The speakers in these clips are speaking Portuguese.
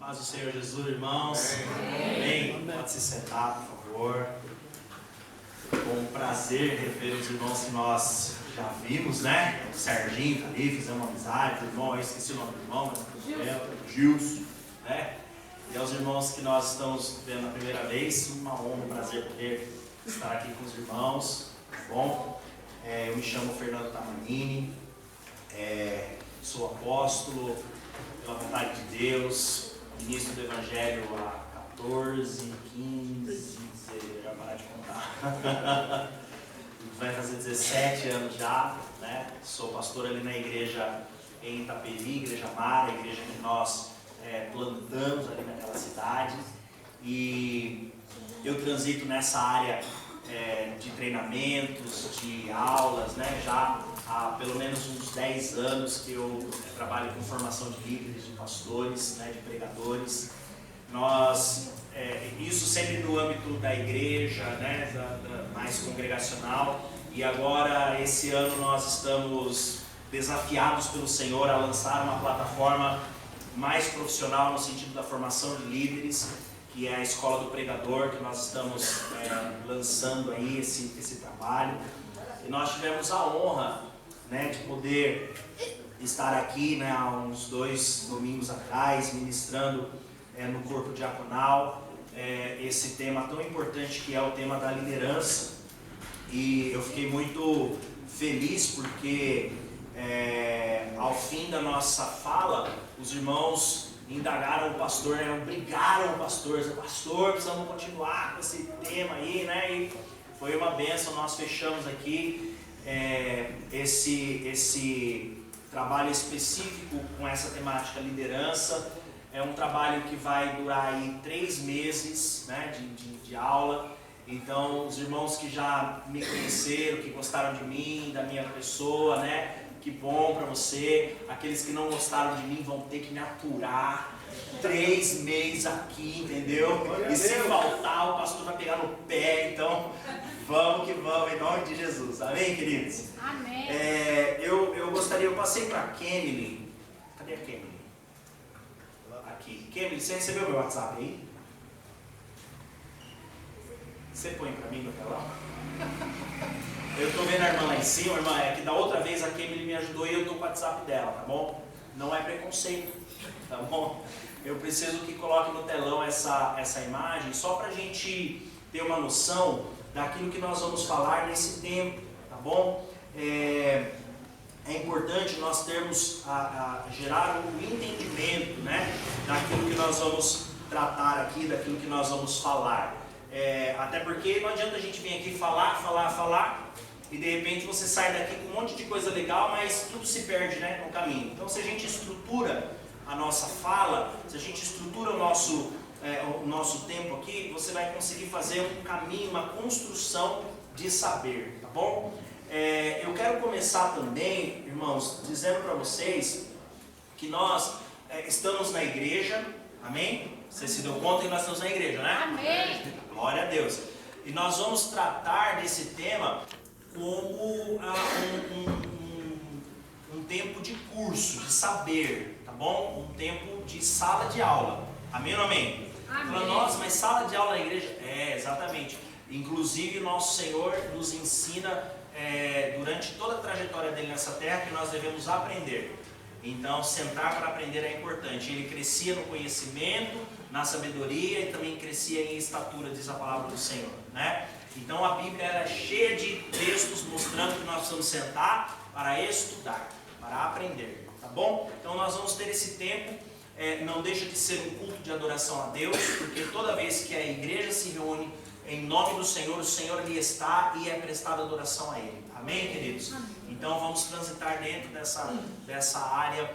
Paz do Senhor Jesus, irmãos. Amém. Pode se sentar, por favor. Com prazer rever os irmãos que nós já vimos, né? O Serginho tá ali, fizemos uma amizade. O irmão, eu esqueci o nome do irmão, mas Gilson, né? E aos irmãos que nós estamos vendo a primeira vez, uma honra, um prazer poder estar aqui com os irmãos, tá bom? Eu me chamo Fernando Tamanini, sou apóstolo pela vontade de Deus, ministro do Evangelho há 14, 15, já parar de contar, vai fazer 17 anos já, né? Sou pastor ali na igreja em Itaperi, Igreja Mara, a igreja que nós plantamos ali naquela cidade, e eu transito nessa área de treinamentos, de aulas, né? Já há pelo menos uns 10 anos que eu trabalho com formação de líderes, de pastores, né? De pregadores. Nós, isso sempre no âmbito da igreja, né? Mais congregacional, e agora esse ano nós estamos desafiados pelo Senhor a lançar uma plataforma mais profissional no sentido da formação de líderes, que é a Escola do Pregador, que nós estamos lançando aí esse trabalho. E nós tivemos a honra, né, de poder estar aqui, né, há uns 2 domingos atrás, ministrando no corpo diaconal esse tema tão importante que é o tema da liderança. E eu fiquei muito feliz porque ao fim da nossa fala, os irmãos indagaram o pastor, né? Obrigaram o pastor, pastor, precisamos continuar com esse tema aí, né? E foi uma bênção. Nós fechamos aqui esse trabalho específico com essa temática liderança. É um trabalho que vai durar aí 3 meses, né, de aula. Então, os irmãos que já me conheceram, que gostaram de mim, da minha pessoa, né? Que bom para você. Aqueles que não gostaram de mim vão ter que me aturar 3 meses aqui, entendeu? E se faltar, o pastor vai pegar no pé. Então, vamos que vamos, em nome de Jesus. Amém, queridos? Amém. Eu gostaria, eu passei para a Kemily. Cadê a Kemily? Aqui. Kemily, você recebeu meu WhatsApp aí? Você põe para mim no telão? Eu estou vendo a irmã lá em cima, irmã, é que da outra vez a Kemily me ajudou e eu estou com o WhatsApp dela, tá bom? Não é preconceito, tá bom? Eu preciso que coloque no telão essa imagem, só para a gente ter uma noção daquilo que nós vamos falar nesse tempo, tá bom? É importante nós termos, gerar um entendimento, né, daquilo que nós vamos tratar aqui, daquilo que nós vamos falar. Até porque não adianta a gente vir aqui falar, e de repente você sai daqui com um monte de coisa legal, mas tudo se perde, né, no caminho. Então, se a gente estrutura a nossa fala, se a gente estrutura o nosso tempo aqui, você vai conseguir fazer um caminho, uma construção de saber, tá bom? Eu quero começar também, irmãos, dizendo para vocês que nós estamos na igreja, amém? Você se deu conta que nós estamos na igreja, né? Amém. Glória a Deus. E nós vamos tratar desse tema como um tempo de curso, de saber, tá bom? Um tempo de sala de aula. Amém ou não amém? Amém. Fala, nossa, mas sala de aula na igreja? Exatamente. Inclusive, nosso Senhor nos ensina durante toda a trajetória dele nessa terra que nós devemos aprender. Então, sentar para aprender é importante. Ele crescia no conhecimento, na sabedoria, e também crescia em estatura, diz a palavra do Senhor, né? Então, a Bíblia era cheia de textos mostrando que nós precisamos sentar para estudar, para aprender, tá bom? Então, nós vamos ter esse tempo, não deixa de ser um culto de adoração a Deus, porque toda vez que a igreja se reúne em nome do Senhor, o Senhor ali está e é prestada adoração a Ele. Amém, queridos? Amém. Então vamos transitar dentro dessa área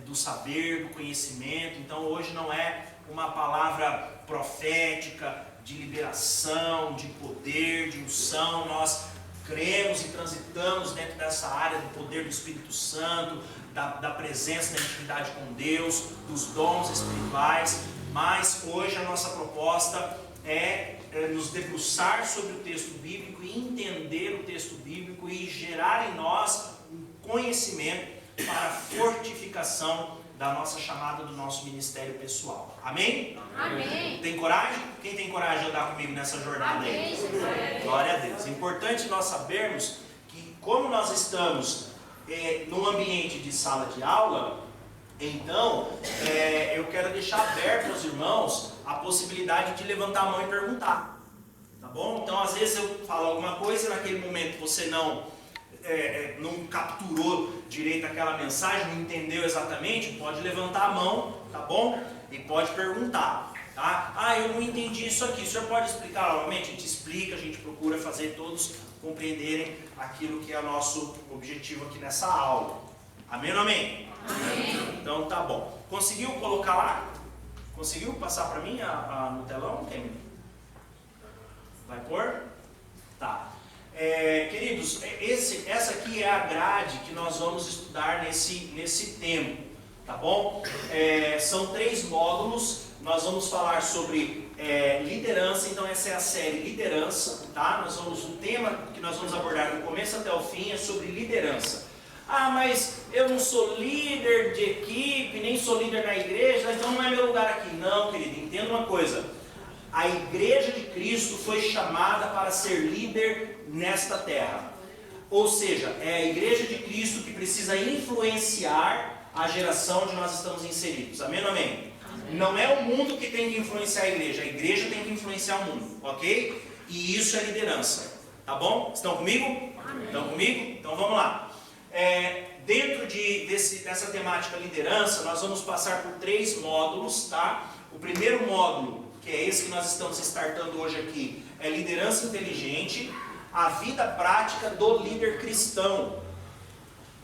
do saber, do conhecimento. Então hoje não é uma palavra profética, de liberação, de poder, de unção. Nós cremos e transitamos dentro dessa área do poder do Espírito Santo, da presença, da intimidade com Deus, dos dons espirituais. Mas hoje a nossa proposta é nos debruçar sobre o texto bíblico e entender o texto bíblico e gerar em nós um conhecimento para a fortificação da nossa chamada, do nosso ministério pessoal. Amém? Amém. Tem coragem? Quem tem coragem de andar comigo nessa jornada aí? Glória a Deus. É importante nós sabermos que como nós estamos num ambiente de sala de aula, então eu quero deixar aberto aos irmãos a possibilidade de levantar a mão e perguntar. Tá bom? Então às vezes eu falo alguma coisa, naquele momento você não capturou direito aquela mensagem, não entendeu exatamente, pode levantar a mão, tá bom? E pode perguntar, tá? Ah, eu não entendi isso aqui, o senhor pode explicar novamente? A gente explica, a gente procura fazer todos compreenderem aquilo que é o nosso objetivo aqui nessa aula. Amém ou não amém? Amém. Então tá bom. Conseguiu colocar lá? Conseguiu passar para mim no telão? Quem? Vai pôr? Tá. Queridos, essa aqui é a grade que nós vamos estudar nesse tempo, tá bom? São 3 módulos, nós vamos falar sobre liderança, então essa é a série liderança, tá? O tema que nós vamos abordar do começo até o fim é sobre liderança. Ah, mas eu não sou líder de equipe, nem sou líder na igreja, então não é meu lugar aqui. Não, querido, entenda uma coisa. A igreja de Cristo foi chamada para ser líder nesta terra. Ou seja, é a igreja de Cristo que precisa influenciar a geração onde nós estamos inseridos. Amém ou amém? Amém. Não é o mundo que tem que influenciar a igreja tem que influenciar o mundo, ok? E isso é liderança, tá bom? Estão comigo? Amém. Estão comigo? Então vamos lá. Dentro dessa temática liderança, nós vamos passar por 3 módulos, tá? O primeiro módulo, que é esse que nós estamos startando hoje aqui, é liderança inteligente, a vida prática do líder cristão.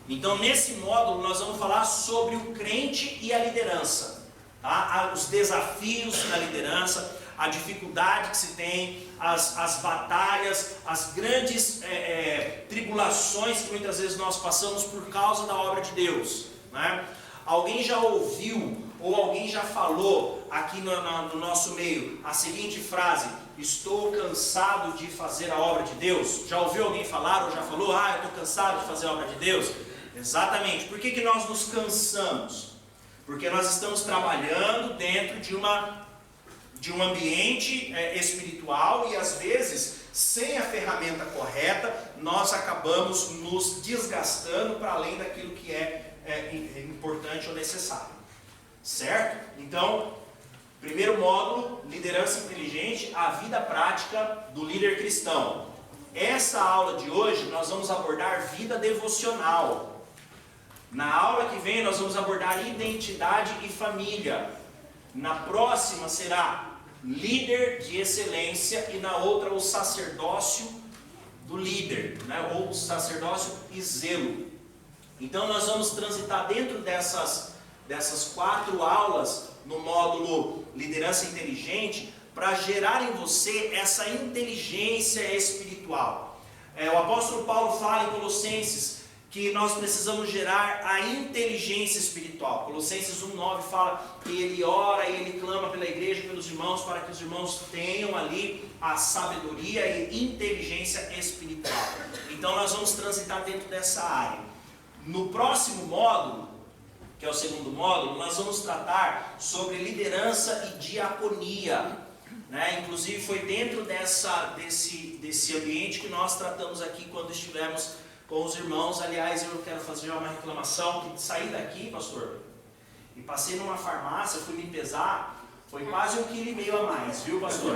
Então nesse módulo nós vamos falar sobre o crente e a liderança, tá? Os desafios da liderança, a dificuldade que se tem, as batalhas, as grandes tribulações que muitas vezes nós passamos por causa da obra de Deus, né? Alguém já ouviu ou alguém já falou aqui no nosso meio a seguinte frase: estou cansado de fazer a obra de Deus? Já ouviu alguém falar ou já falou: eu estou cansado de fazer a obra de Deus? Exatamente. Por que nós nos cansamos? Porque nós estamos trabalhando dentro de um ambiente espiritual e às vezes, sem a ferramenta correta, nós acabamos nos desgastando para além daquilo que é importante ou necessário. Certo? Então, primeiro módulo, liderança inteligente, a vida prática do líder cristão. Essa aula de hoje nós vamos abordar vida devocional. Na aula que vem nós vamos abordar identidade e família. Na próxima será líder de excelência e na outra o sacerdócio do líder, né? Ou sacerdócio e zelo. Então nós vamos transitar dentro dessas 4 aulas no módulo liderança inteligente para gerar em você essa inteligência espiritual. O apóstolo Paulo fala em Colossenses que nós precisamos gerar a inteligência espiritual. Colossenses 1,9 fala que ele ora e ele clama pela igreja, pelos irmãos, para que os irmãos tenham ali a sabedoria e inteligência espiritual. Então nós vamos transitar dentro dessa área. No próximo módulo, que é o segundo módulo, nós vamos tratar sobre liderança e diaconia, né? Inclusive foi dentro desse ambiente que nós tratamos aqui quando estivemos com os irmãos. Aliás, eu quero fazer uma reclamação, que saí daqui, pastor, e passei numa farmácia, fui me pesar, foi quase 1,5 kg a mais, viu, pastor?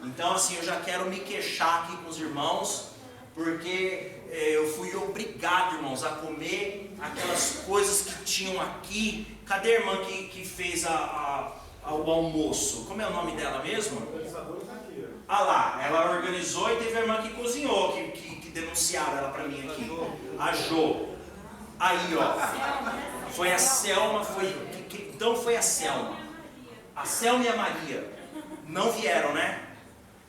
Então assim, eu já quero me queixar aqui com os irmãos, porque eu fui obrigado, irmãos, a comer aquelas coisas que tinham aqui. Cadê a irmã que fez o almoço? Como é o nome dela mesmo? Ah lá, ela organizou e teve a irmã que cozinhou, que denunciaram ela para mim aqui. A Jo. Aí, ó. Foi a Selma, então foi a Selma. A Selma e a Maria não vieram, né?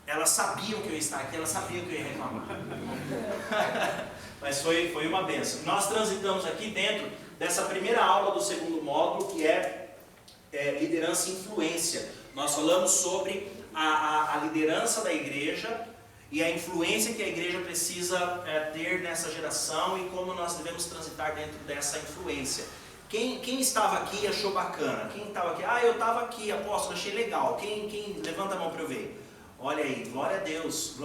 Elas sabiam que eu ia estar aqui, elas sabiam que eu ia reclamar. Mas foi uma bênção. Nós transitamos aqui dentro dessa primeira aula do segundo módulo, que é liderança e influência. Nós falamos sobre a liderança da igreja e a influência que a igreja precisa ter nessa geração e como nós devemos transitar dentro dessa influência. Quem estava aqui e achou bacana? Quem estava aqui? Eu estava aqui, apóstolo, achei legal. Quem levanta a mão para eu ver. Olha aí, glória a Deus,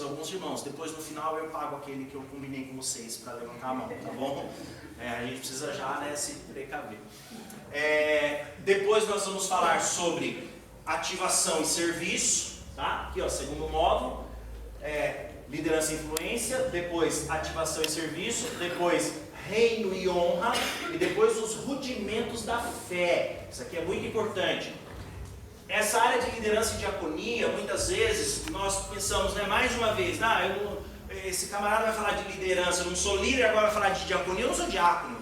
alguns irmãos. Depois no final eu pago aquele que eu combinei com vocês para levantar a mão, tá bom? A gente precisa já, né, se precaver. Depois nós vamos falar sobre ativação e serviço, tá? Aqui ó, segundo módulo, liderança e influência, depois ativação e serviço, depois reino e honra, e depois os rudimentos da fé. Isso aqui é muito importante. Essa área de liderança e diaconia, muitas vezes nós pensamos, né, mais uma vez, esse camarada vai falar de liderança, eu não sou líder, agora vai falar de diaconia, eu não sou diácono.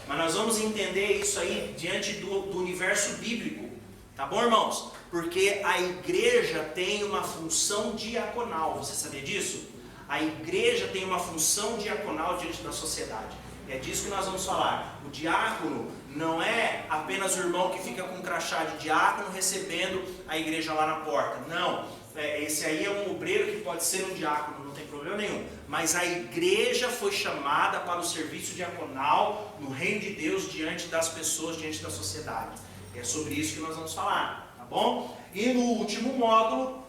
Mas nós vamos entender isso aí diante do universo bíblico, tá bom, irmãos? Porque a igreja tem uma função diaconal, você sabia disso? A igreja tem uma função diaconal diante da sociedade. É disso que nós vamos falar. O diácono não é apenas o irmão que fica com um crachá de diácono recebendo a igreja lá na porta. Não, esse aí é um obreiro que pode ser um diácono, não tem problema nenhum. Mas a igreja foi chamada para o serviço diaconal no reino de Deus diante das pessoas, diante da sociedade. É sobre isso que nós vamos falar, tá bom? E no último módulo,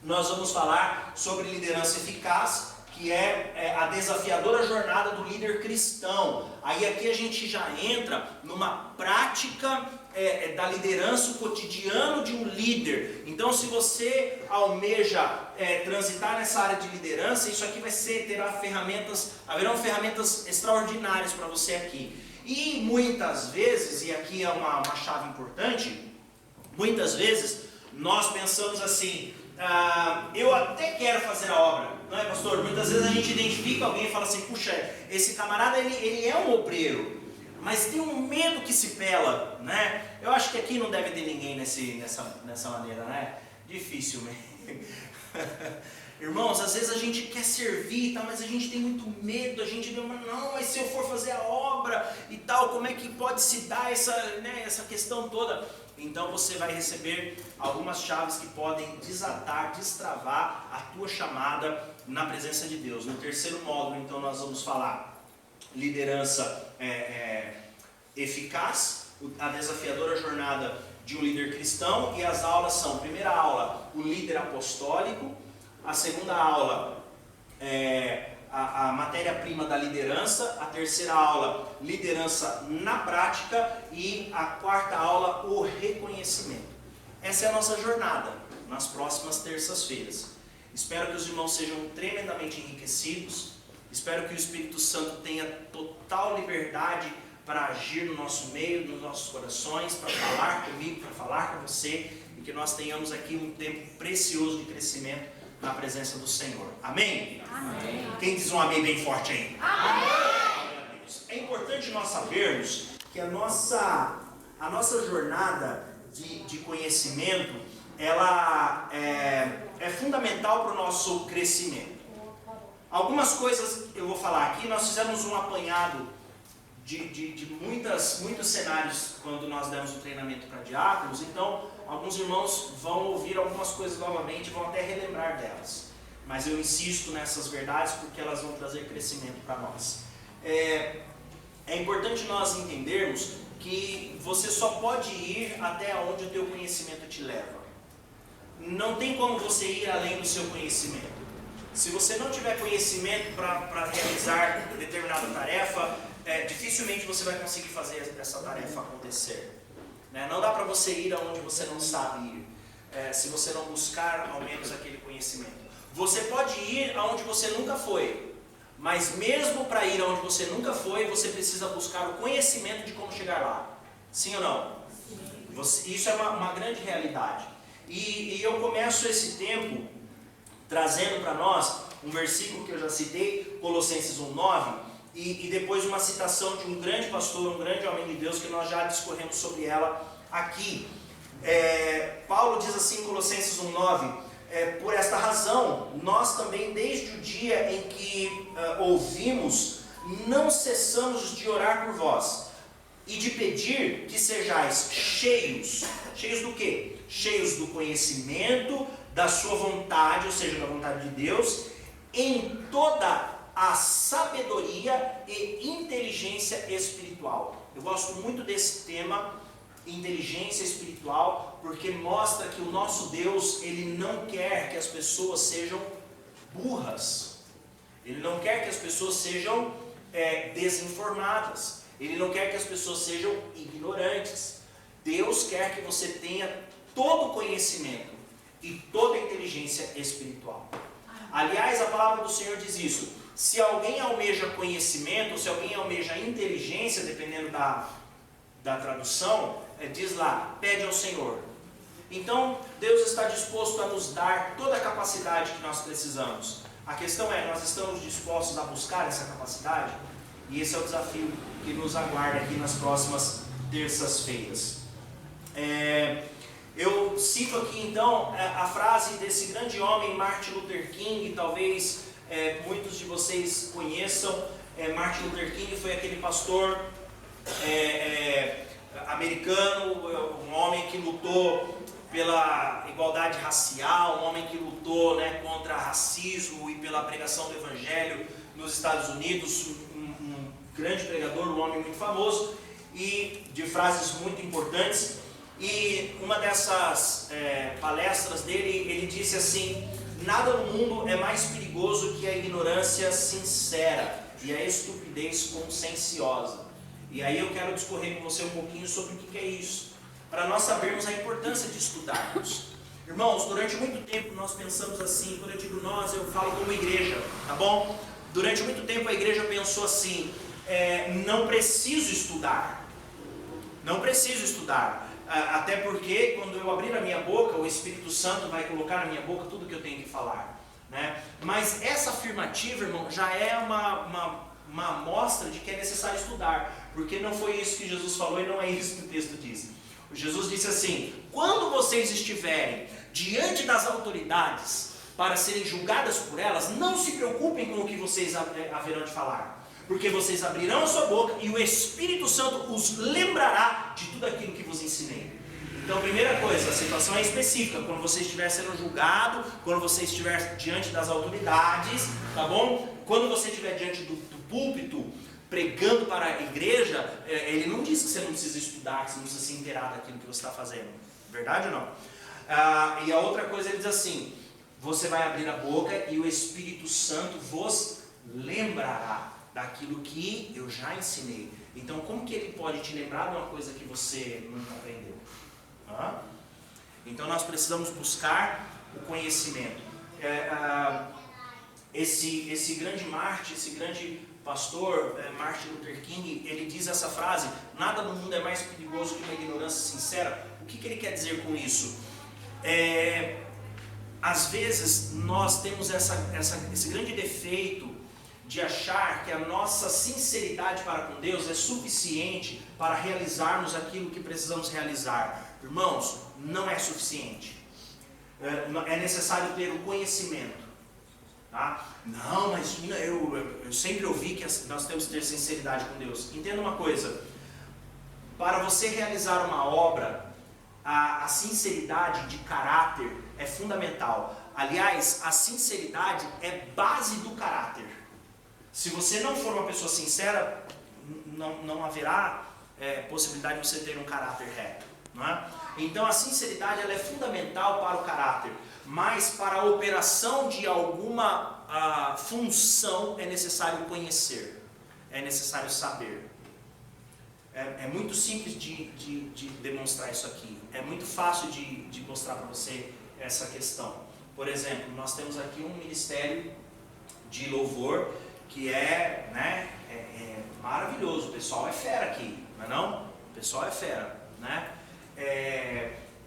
nós vamos falar sobre liderança eficaz, que é a desafiadora jornada do líder cristão. Aí aqui a gente já entra numa prática da liderança, o cotidiano de um líder. Então se você almeja transitar nessa área de liderança, isso aqui haverão ferramentas extraordinárias para você aqui. E muitas vezes, e aqui é uma chave importante, muitas vezes nós pensamos assim, eu até quero fazer a obra, não é, pastor? Muitas vezes a gente identifica alguém e fala assim, puxa, esse camarada ele é um obreiro, mas tem um medo que se pela, né? Eu acho que aqui não deve ter ninguém nessa maneira, né? Difícil, né? Irmãos, às vezes a gente quer servir, tá, mas a gente tem muito medo, a gente não, mas se eu for fazer a obra e tal, como é que pode se dar essa questão toda? Então você vai receber algumas chaves que podem destravar a tua chamada na presença de Deus. No terceiro módulo, então, nós vamos falar liderança eficaz, a desafiadora jornada de um líder cristão, e as aulas são, primeira aula, o líder apostólico, a segunda aula, a matéria-prima da liderança, a terceira aula, liderança na prática, e a quarta aula, o reconhecimento. Essa é a nossa jornada nas próximas terças-feiras. Espero que os irmãos sejam tremendamente enriquecidos, espero que o Espírito Santo tenha total liberdade para agir no nosso meio, nos nossos corações, para falar comigo, para falar com você, e que nós tenhamos aqui um tempo precioso de crescimento na presença do Senhor. Amém? Amém. Quem diz um amém bem forte aí? Amém. É importante nós sabermos que a nossa jornada de conhecimento, ela é fundamental para o nosso crescimento. Algumas coisas eu vou falar aqui, nós fizemos um apanhado de muitos cenários quando nós demos o treinamento para diáconos, então alguns irmãos vão ouvir algumas coisas novamente, vão até relembrar delas, mas eu insisto nessas verdades porque elas vão trazer crescimento para nós. É importante nós entendermos que você só pode ir até onde o teu conhecimento te leva. Não tem como você ir além do seu conhecimento. Se você não tiver conhecimento para realizar determinada tarefa, dificilmente você vai conseguir fazer essa tarefa acontecer. Não dá para você ir aonde você não sabe ir, se você não buscar ao menos aquele conhecimento. Você pode ir aonde você nunca foi, mas mesmo para ir aonde você nunca foi, você precisa buscar o conhecimento de como chegar lá. Sim ou não? Sim. Isso é uma grande realidade. E eu começo esse tempo trazendo para nós um versículo que eu já citei, Colossenses 1:9, e depois uma citação de um grande pastor, um grande homem de Deus, que nós já discorremos sobre ela aqui. Paulo diz assim em Colossenses 1:9, por esta razão, nós também desde o dia em que ouvimos, não cessamos de orar por vós, e de pedir que sejais cheios do quê? Cheios do conhecimento, da sua vontade, ou seja, da vontade de Deus, em toda a sabedoria e inteligência espiritual. Eu gosto muito desse tema, inteligência espiritual, porque mostra que o nosso Deus, Ele não quer que as pessoas sejam burras. Ele não quer que as pessoas sejam desinformadas. Ele não quer que as pessoas sejam ignorantes. Deus quer que você tenha todo o conhecimento e toda a inteligência espiritual. Aliás, a palavra do Senhor diz isso. Se alguém almeja conhecimento, se alguém almeja inteligência, dependendo da tradução, diz lá, pede ao Senhor. Então, Deus está disposto a nos dar toda a capacidade que nós precisamos. A questão é, nós estamos dispostos a buscar essa capacidade? E esse é o desafio que nos aguarda aqui nas próximas terças-feiras. Eu cito aqui então a frase desse grande homem, Martin Luther King, talvez muitos de vocês conheçam. Martin Luther King foi aquele pastor americano, um homem que lutou pela igualdade racial, um homem que lutou contra racismo e pela pregação do Evangelho nos Estados Unidos, um grande pregador, um homem muito famoso e de frases muito importantes. E uma dessas palestras dele, ele disse assim: nada no mundo é mais perigoso que a ignorância sincera e a estupidez conscienciosa. E aí eu quero discorrer com você um pouquinho sobre o que é isso, para nós sabermos a importância de estudarmos. Irmãos, durante muito tempo nós pensamos assim, quando eu digo nós, eu falo como igreja, tá bom? Durante muito tempo a igreja pensou assim, não preciso estudar, não preciso estudar. Até porque quando eu abrir a minha boca, o Espírito Santo vai colocar na minha boca tudo que eu tenho que falar, né? Mas essa afirmativa, irmão, já é uma amostra de que é necessário estudar, porque não foi isso que Jesus falou e não é isso que o texto diz. Jesus disse assim: quando vocês estiverem diante das autoridades para serem julgadas por elas, não se preocupem com o que vocês haverão de falar, porque vocês abrirão a sua boca e o Espírito Santo os lembrará de tudo aquilo que vos ensinei. Então, primeira coisa, a situação é específica. Quando você estiver sendo julgado, quando você estiver diante das autoridades, tá bom? Quando você estiver diante do púlpito, pregando para a igreja, ele não diz que você não precisa estudar, que você não precisa se inteirar daquilo que você está fazendo. Verdade ou não? E a outra coisa, ele diz assim: você vai abrir a boca e o Espírito Santo vos lembrará daquilo que eu já ensinei. Então, como que ele pode te lembrar de uma coisa que você nunca aprendeu? Então, nós precisamos buscar o conhecimento. Esse grande mártir, esse grande pastor, Martin Luther King, ele diz essa frase: nada no mundo é mais perigoso que uma ignorância sincera. O que ele quer dizer com isso? Às vezes, nós temos esse grande defeito de achar que a nossa sinceridade para com Deus é suficiente para realizarmos aquilo que precisamos realizar. Irmãos, não é suficiente. É necessário ter o conhecimento. Tá? Não, mas eu sempre ouvi que nós temos que ter sinceridade com Deus. Entenda uma coisa: para você realizar uma obra, a sinceridade de caráter é fundamental. Aliás, a sinceridade é base do caráter. Se você não for uma pessoa sincera, não haverá possibilidade de você ter um caráter reto, não é? Então a sinceridade ela é fundamental para o caráter, mas para a operação de alguma função é necessário conhecer, é necessário saber. É muito simples de demonstrar isso aqui, é muito fácil de mostrar para você essa questão. Por exemplo, nós temos aqui um ministério de louvor que é maravilhoso. O pessoal é fera aqui, não é não? O pessoal é fera, né?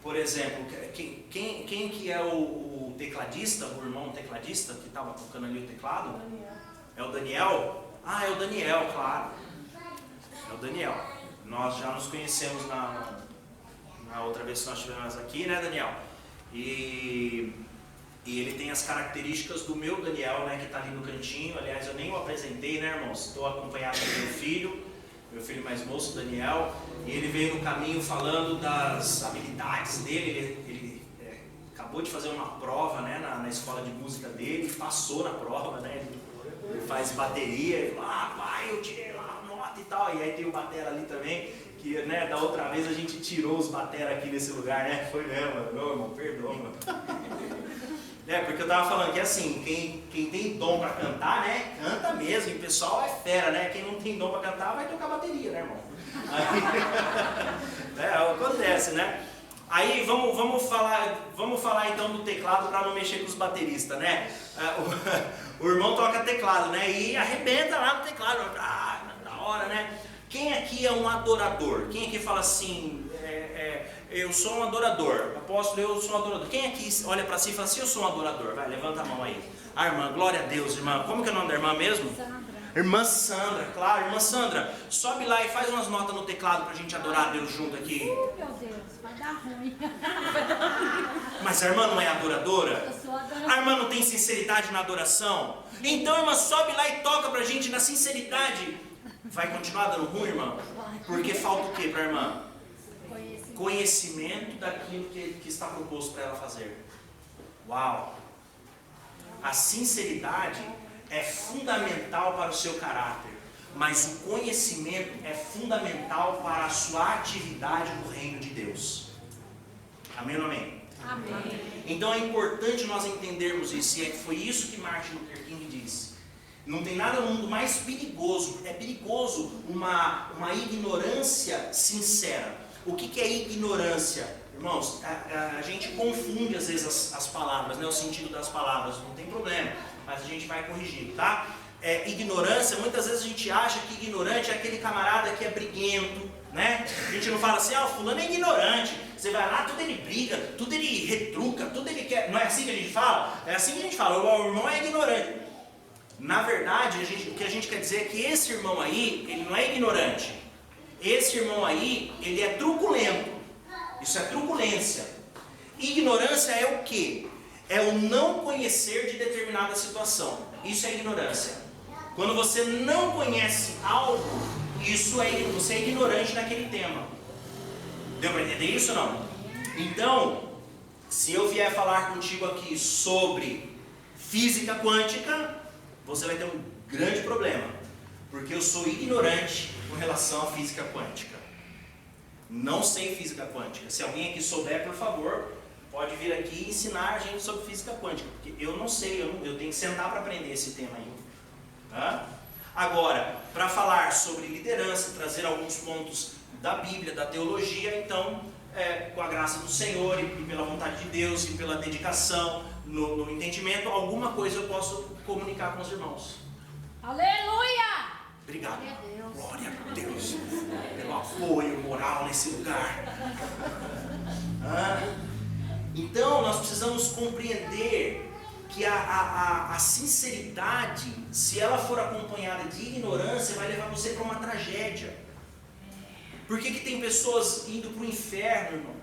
Por exemplo, quem que é o tecladista, o irmão tecladista que estava tocando ali o teclado? Daniel. É o Daniel? É o Daniel, claro. É o Daniel. Nós já nos conhecemos na outra vez que nós estivemos aqui, né, Daniel? E ele tem as características do meu Daniel, né, que está ali no cantinho. Aliás, eu nem o apresentei, né, irmãos? Estou acompanhado do meu filho mais moço, Daniel. E ele veio no caminho falando das habilidades dele. Ele acabou de fazer uma prova, né, na escola de música dele, passou na prova, né? Ele faz bateria, ele fala, pai, eu tirei lá a nota e tal. E aí tem o batera ali também, que né, da outra vez a gente tirou os batera aqui nesse lugar, né? Foi mesmo, meu irmão, perdoa, mano. Porque eu tava falando que assim, quem tem dom pra cantar, né, canta mesmo, e o pessoal é fera, né? Quem não tem dom pra cantar vai tocar bateria, né, irmão? Aí, acontece, né? Aí vamos falar então do teclado para não mexer com os bateristas, né? O irmão toca teclado, né? E arrebenta lá no teclado, da hora, né? Quem aqui é um adorador? Quem aqui fala assim, eu sou um adorador, apóstolo, eu sou um adorador. Quem aqui olha para si e fala assim, eu sou um adorador? Vai, levanta a mão aí. Irmã, glória a Deus, irmã. Como que é o nome da irmã mesmo? Sandra. Irmã Sandra, claro. Irmã Sandra, sobe lá e faz umas notas no teclado pra gente adorar a Deus junto aqui. Meu Deus, vai dar ruim. Mas a irmã não é adoradora? Eu sou adoradora. A irmã não tem sinceridade na adoração? Então, irmã, sobe lá e toca pra gente na sinceridade. Vai continuar dando ruim, irmã? Porque falta o que pra irmã? Conhecimento daquilo que está proposto para ela fazer. Uau! A sinceridade é fundamental para o seu caráter, mas o conhecimento é fundamental para a sua atividade no reino de Deus. Amém ou não amém? Amém. Então é importante nós entendermos isso, e foi isso que Martin Luther King disse. Não tem nada no mundo mais perigoso, é perigoso uma ignorância sincera. O que é ignorância? Irmãos, a gente confunde às vezes as palavras, né? O sentido das palavras, não tem problema, mas a gente vai corrigindo, tá? Ignorância, muitas vezes a gente acha que ignorante é aquele camarada que é briguento, né? A gente não fala assim, o fulano é ignorante. Você vai lá, tudo ele briga, tudo ele retruca, tudo ele quer. Não é assim que a gente fala? É assim que a gente fala, o irmão é ignorante. Na verdade, o que a gente quer dizer é que esse irmão aí, ele não é ignorante. Esse irmão aí, ele é truculento. Isso é truculência. Ignorância é o quê? É o não conhecer de determinada situação. Isso é ignorância. Quando você não conhece algo, você é ignorante naquele tema. Deu para entender isso ou não? Então, se eu vier falar contigo aqui sobre física quântica, você vai ter um grande problema. Porque eu sou ignorante com relação à física quântica. Não sei física quântica. Se alguém aqui souber, por favor, pode vir aqui e ensinar a gente sobre física quântica. Porque eu não sei, eu tenho que sentar para aprender esse tema aí. Tá? Agora, para falar sobre liderança, trazer alguns pontos da Bíblia, da teologia, então, com a graça do Senhor e pela vontade de Deus e pela dedicação, no entendimento, alguma coisa eu posso comunicar com os irmãos. Aleluia! Obrigado. Glória a Deus. Glória a Deus pelo apoio moral nesse lugar. Então nós precisamos compreender que a sinceridade, se ela for acompanhada de ignorância, vai levar você para uma tragédia. Por que tem pessoas indo para o inferno, irmão?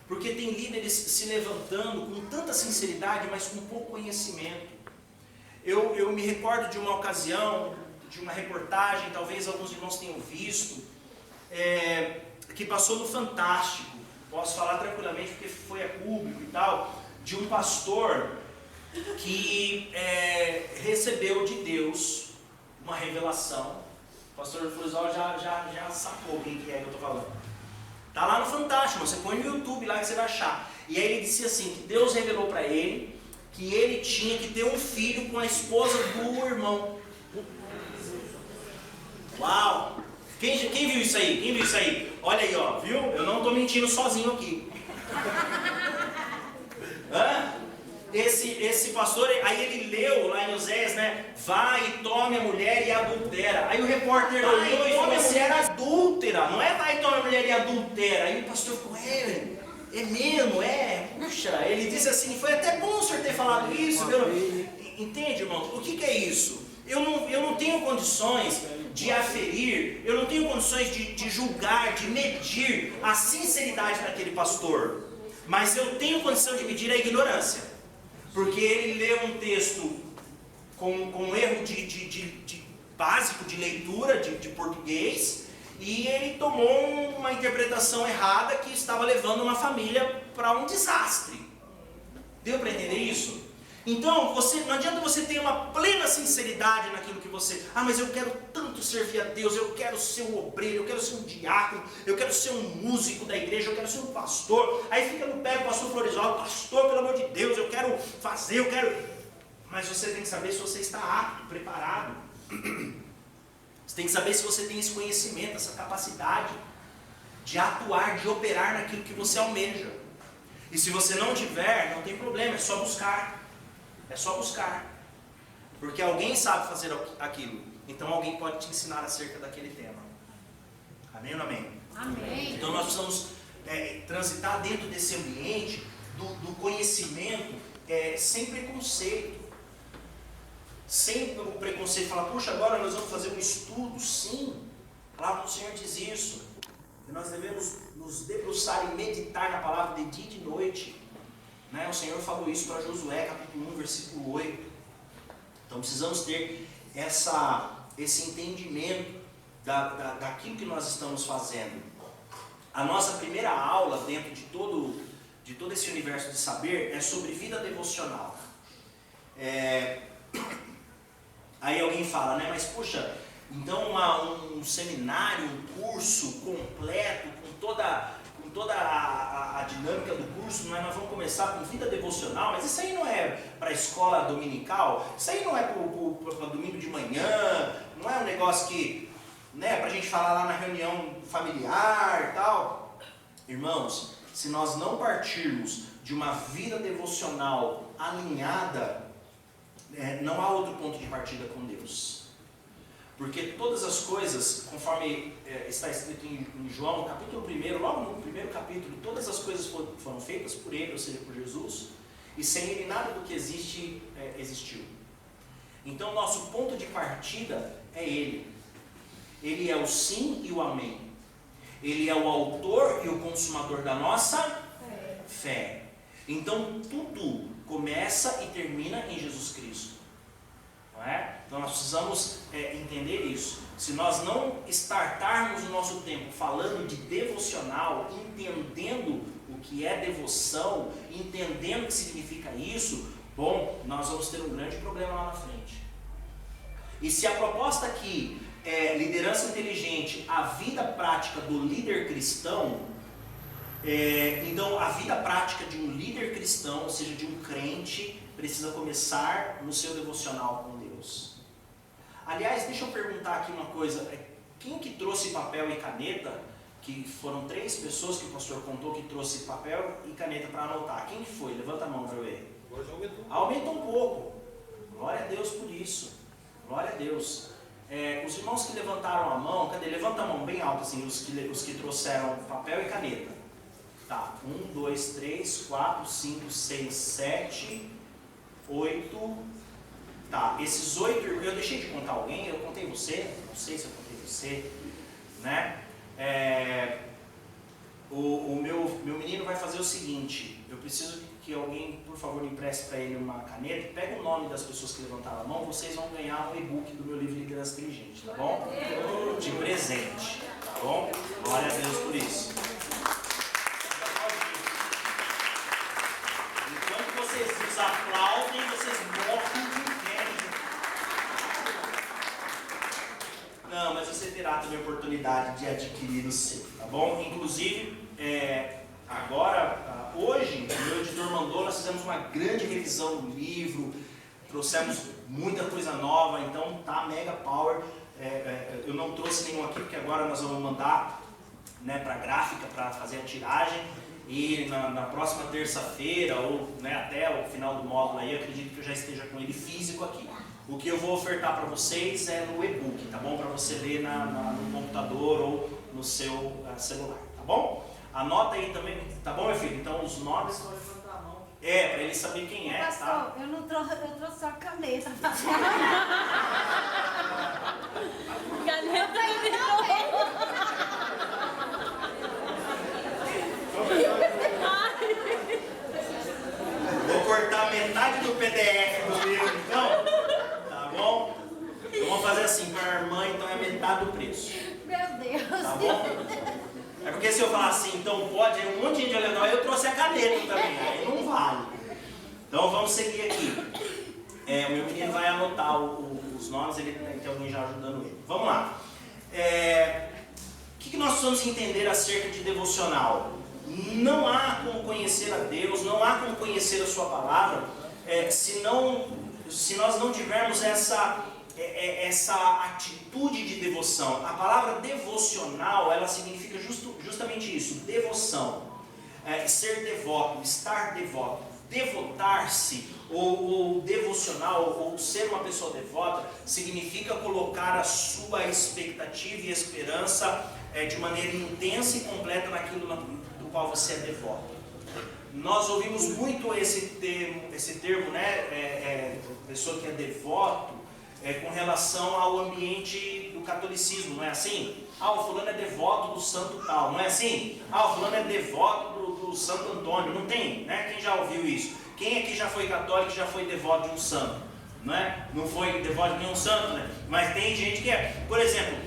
Porque tem líderes se levantando com tanta sinceridade, mas com pouco conhecimento. Eu me recordo de uma ocasião, de uma reportagem, talvez alguns irmãos tenham visto, que passou no Fantástico. Posso falar tranquilamente porque foi a público e tal, de um pastor que recebeu de Deus uma revelação. O pastor Flusol já sacou quem que é que eu estou falando. Está lá no Fantástico, você põe no YouTube lá que você vai achar. E aí ele disse assim, que Deus revelou para ele que ele tinha que ter um filho com a esposa do irmão. Uau! Quem viu isso aí? Quem viu isso aí? Olha aí, ó, viu? Eu não estou mentindo sozinho aqui. Esse pastor, aí ele leu lá em Oséias, né? Vai e tome a mulher e adultera. Aí o repórter olhou e falou assim, era adúltera, não é vai e tome a mulher e adultera. Aí o pastor ficou, é mesmo, puxa. Ele disse assim, foi até bom o senhor ter falado isso. Entende, irmão? O que é isso? Eu não tenho condições de aferir, eu não tenho condições de julgar, de medir a sinceridade daquele pastor. Mas eu tenho condição de medir a ignorância. Porque ele leu um texto com um erro de básico de leitura de português, e ele tomou uma interpretação errada que estava levando uma família para um desastre. Deu para entender isso? Então, não adianta você ter uma plena sinceridade naquilo que você... mas eu quero tanto servir a Deus, eu quero ser um obreiro, eu quero ser um diácono, eu quero ser um músico da igreja, eu quero ser um pastor. Aí fica no pé do pastor Floresval, pastor, pelo amor de Deus, eu quero fazer, eu quero... Mas você tem que saber se você está apto, preparado. Você tem que saber se você tem esse conhecimento, essa capacidade de atuar, de operar naquilo que você almeja. E se você não tiver, não tem problema, é só buscar. É só buscar. Porque alguém sabe fazer aquilo. Então alguém pode te ensinar acerca daquele tema. Amém ou não amém? Amém. Então nós precisamos transitar dentro desse ambiente do conhecimento sem preconceito. Sem o preconceito falar, puxa, agora nós vamos fazer um estudo. Sim, a palavra do Senhor diz isso. E nós devemos nos debruçar e meditar na palavra de dia e de noite. O Senhor falou isso para Josué, capítulo 1, versículo 8. Então precisamos ter esse entendimento daquilo que nós estamos fazendo. A nossa primeira aula dentro de todo esse universo de saber é sobre vida devocional. Aí alguém fala, mas puxa, então um seminário, um curso completo, com toda a dinâmica do curso, nós vamos começar com vida devocional, mas isso aí não é para a escola dominical, isso aí não é para domingo de manhã, não é um negócio que, para a gente falar lá na reunião familiar e tal. Irmãos, se nós não partirmos de uma vida devocional alinhada, não há outro ponto de partida com Deus. Porque todas as coisas, conforme está escrito em João, capítulo 1, logo no primeiro capítulo, todas as coisas foram feitas por Ele, ou seja, por Jesus, e sem Ele nada do que existe, existiu. Então nosso ponto de partida é Ele. Ele é o sim e o amém. Ele é o autor e o consumador da nossa fé. Então tudo começa e termina em Jesus Cristo. Não é? Então nós precisamos entender isso. Se nós não startarmos o nosso tempo falando de devocional, entendendo o que é devoção, entendendo o que significa isso, nós vamos ter um grande problema lá na frente. E se a proposta aqui é liderança inteligente, a vida prática do líder cristão, então a vida prática de um líder cristão, ou seja, de um crente, precisa começar no seu devocional com Deus. Aliás, deixa eu perguntar aqui uma coisa. Quem que trouxe papel e caneta? Que foram 3 pessoas que o pastor contou que trouxe papel e caneta para anotar. Quem que foi? Levanta a mão para eu ver. Hoje aumentou. Aumentou um pouco. Glória a Deus por isso. Glória a Deus. Os irmãos que levantaram a mão, cadê? Levanta a mão bem alta, assim, os que trouxeram papel e caneta. Tá, 1, 2, 3, 4, 5, 6, 7, 8. Tá, esses 8, eu deixei de contar alguém, eu contei você, não sei se eu contei você, né? O meu menino vai fazer o seguinte, eu preciso que alguém, por favor, empreste para ele uma caneta, pega o nome das pessoas que levantaram a mão, vocês vão ganhar um e-book do meu livro Liderança Inteligente, tá bom? De presente, tá bom? Glória a Deus por isso. Enquanto vocês nos aplaudem, vocês morrem de inveja. Não, mas você terá também a oportunidade de adquirir o seu, tá bom? Inclusive, agora, hoje, o meu editor mandou, nós fizemos uma grande revisão do livro, trouxemos muita coisa nova, então tá mega power. Eu não trouxe nenhum aqui, porque agora nós vamos mandar, para a gráfica, para fazer a tiragem, e na próxima terça-feira, ou até o final do módulo aí, eu acredito que eu já esteja com ele físico aqui. O que eu vou ofertar para vocês é no e-book, tá bom? Para você ler no computador ou no seu celular, tá bom? Anota aí também, tá bom, meu filho? Então os nomes vão levantar a mão. Para ele saber quem é, Pastor, tá? eu trouxe só caneta. Caneta aí de novo. Vou cortar metade do PDF do livro, então, tá bom? Então vamos fazer assim, para a irmã, então é metade do preço, Meu Deus. tá bom? É porque se eu falar assim, então pode, aí um monte de gente olhando, eu trouxe a caneta também, aí não vale. Então vamos seguir aqui. O meu menino vai anotar os nomes, ele tem alguém já ajudando ele. Vamos lá. O que nós precisamos entender acerca de devocional? Não há como conhecer a Deus, não há como conhecer a sua palavra, se nós não tivermos essa atitude de devoção. A palavra devocional, ela significa justamente isso, devoção. Ser devoto, estar devoto, devotar-se, ou devocional, ou ser uma pessoa devota, significa colocar a sua expectativa e esperança de maneira intensa e completa naquilo do qual você é devoto. Nós ouvimos muito esse termo, né? Pessoa que é devoto, com relação ao ambiente do catolicismo, não é assim? O fulano é devoto do santo tal, não é assim? O fulano é devoto do Santo Antônio, não tem, né? Quem já ouviu isso? Quem aqui já foi católico e já foi devoto de um santo? Não é? Não foi devoto de nenhum santo, né? Mas tem gente que é. Por exemplo,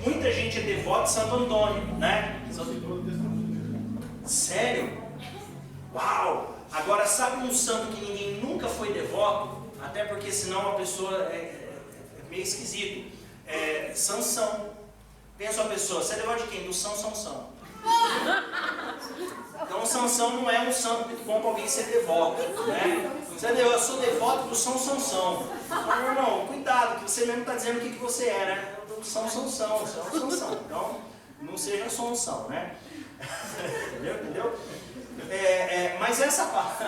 muita gente é devoto de Santo Antônio, né? Sério? Uau! Agora, sabe um santo que ninguém nunca foi devoto? Até porque senão a pessoa é meio esquisito. Sansão. Pensa uma pessoa, você é devoto de quem? Do Sansão. Então Sansão não é um santo muito bom para alguém ser devoto, né? Eu sou devoto do Sansão. Meu irmão, cuidado, que você mesmo está dizendo o que você é, né? Do Sansão, você é um Sansão. Então, não seja Sansão, né? Entendeu? Mas essa parte...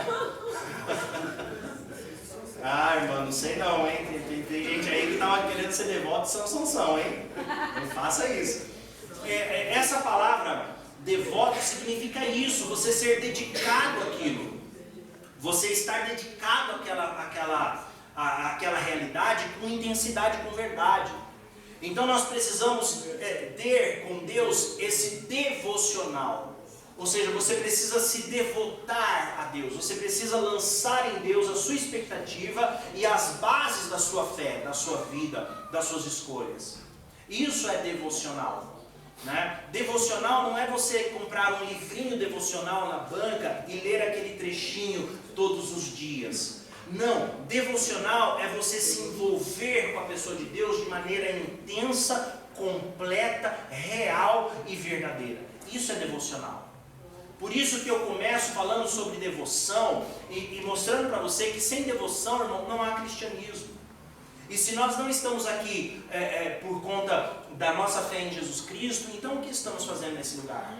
irmão, não sei não, hein? Tem gente aí que estava querendo ser devoto de São Sansão, hein? Não faça isso. Essa palavra devoto significa isso, você ser dedicado àquilo. Você estar dedicado àquela realidade com intensidade, com verdade. Então nós precisamos ter com Deus esse devocional. Ou seja, você precisa se devotar a Deus, você precisa lançar em Deus a sua expectativa e as bases da sua fé, da sua vida, das suas escolhas. Isso é devocional, né? Devocional não é você comprar um livrinho devocional na banca e ler aquele trechinho todos os dias. Não, devocional é você se envolver com a pessoa de Deus de maneira intensa, completa, real e verdadeira. Isso é devocional. Por isso que eu começo falando sobre devoção e mostrando para você que sem devoção, irmão, não há cristianismo. E se nós não estamos aqui por conta da nossa fé em Jesus Cristo, então o que estamos fazendo nesse lugar?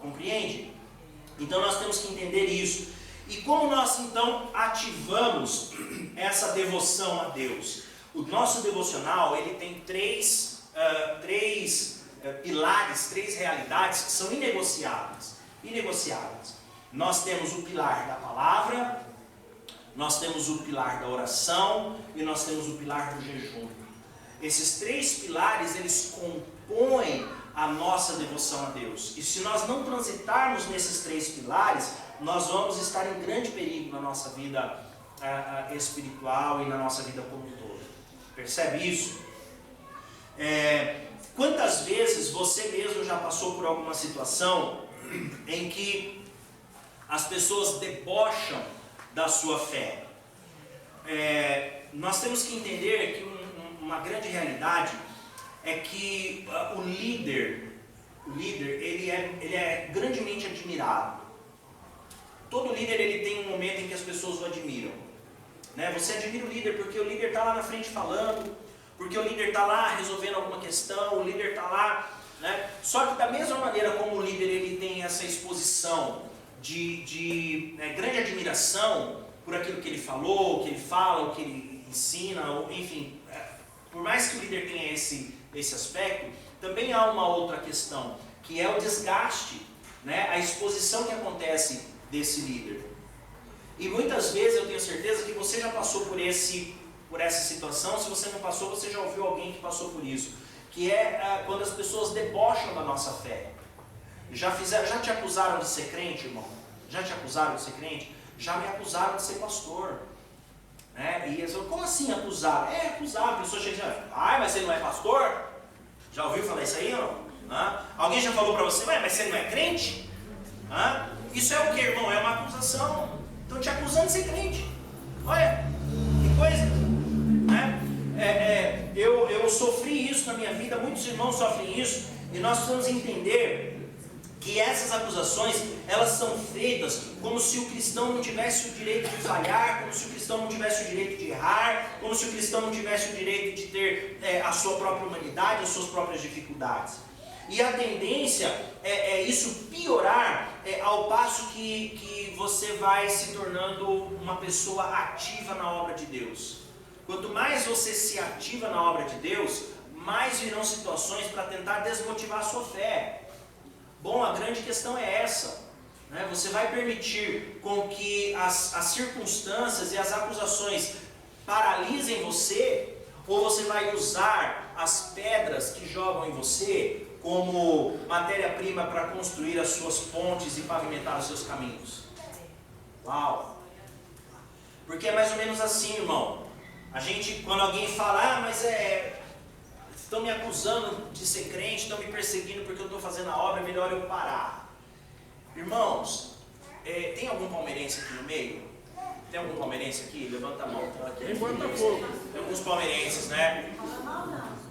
Compreende? Então nós temos que entender isso. E como nós então ativamos essa devoção a Deus? O nosso devocional, ele tem três pilares, três realidades que são inegociáveis. Nós temos o pilar da palavra, nós temos o pilar da oração e nós temos o pilar do jejum. Esses três pilares, eles compõem a nossa devoção a Deus. E se nós não transitarmos nesses três pilares, nós vamos estar em grande perigo na nossa vida espiritual e na nossa vida como um todo. Percebe isso? Quantas vezes você mesmo já passou por alguma situação em que as pessoas debocham da sua fé? Nós temos que entender que uma grande realidade é que o líder ele é grandemente admirado. Todo líder ele tem um momento em que as pessoas o admiram, né? Você admira o líder porque o líder está lá na frente falando, porque o líder está lá resolvendo alguma questão, o líder está lá, né? Só que da mesma maneira como o líder ele tem essa exposição de grande admiração por aquilo que ele falou, o que ele fala, o que ele ensina, enfim, por mais que o líder tenha esse aspecto, também há uma outra questão, que é o desgaste, né? A exposição que acontece desse líder. E muitas vezes eu tenho certeza que você já passou por essa situação. Se você não passou, você já ouviu alguém que passou por isso, que é quando as pessoas debocham da nossa fé. Já te acusaram de ser crente, irmão? Já te acusaram de ser crente? Já me acusaram de ser pastor, né? E eles falam, como assim acusar? Acusar, a pessoa chega e diz, mas você não é pastor? Já ouviu falar isso aí, não? Alguém já falou para você, mas você não é crente? Isso é o que, irmão? É uma acusação. Estão te acusando de ser crente. Olha, minha vida, muitos irmãos sofrem isso, e nós precisamos entender que essas acusações, elas são feitas como se o cristão não tivesse o direito de falhar, como se o cristão não tivesse o direito de errar, como se o cristão não tivesse o direito de ter a sua própria humanidade, as suas próprias dificuldades. E a tendência é isso piorar ao passo que você vai se tornando uma pessoa ativa na obra de Deus. Quanto mais você se ativa na obra de Deus, mais virão situações para tentar desmotivar a sua fé. Bom, a grande questão é essa, né? Você vai permitir com que as circunstâncias e as acusações paralisem você, ou você vai usar as pedras que jogam em você como matéria-prima para construir as suas pontes e pavimentar os seus caminhos? Uau! Porque é mais ou menos assim, irmão. A gente, quando alguém fala, mas estão me acusando de ser crente, estão me perseguindo porque eu estou fazendo a obra, é melhor eu parar. Irmãos, tem algum palmeirense aqui no meio? Tem algum palmeirense aqui? Levanta a mão. Tem alguns palmeirenses, né?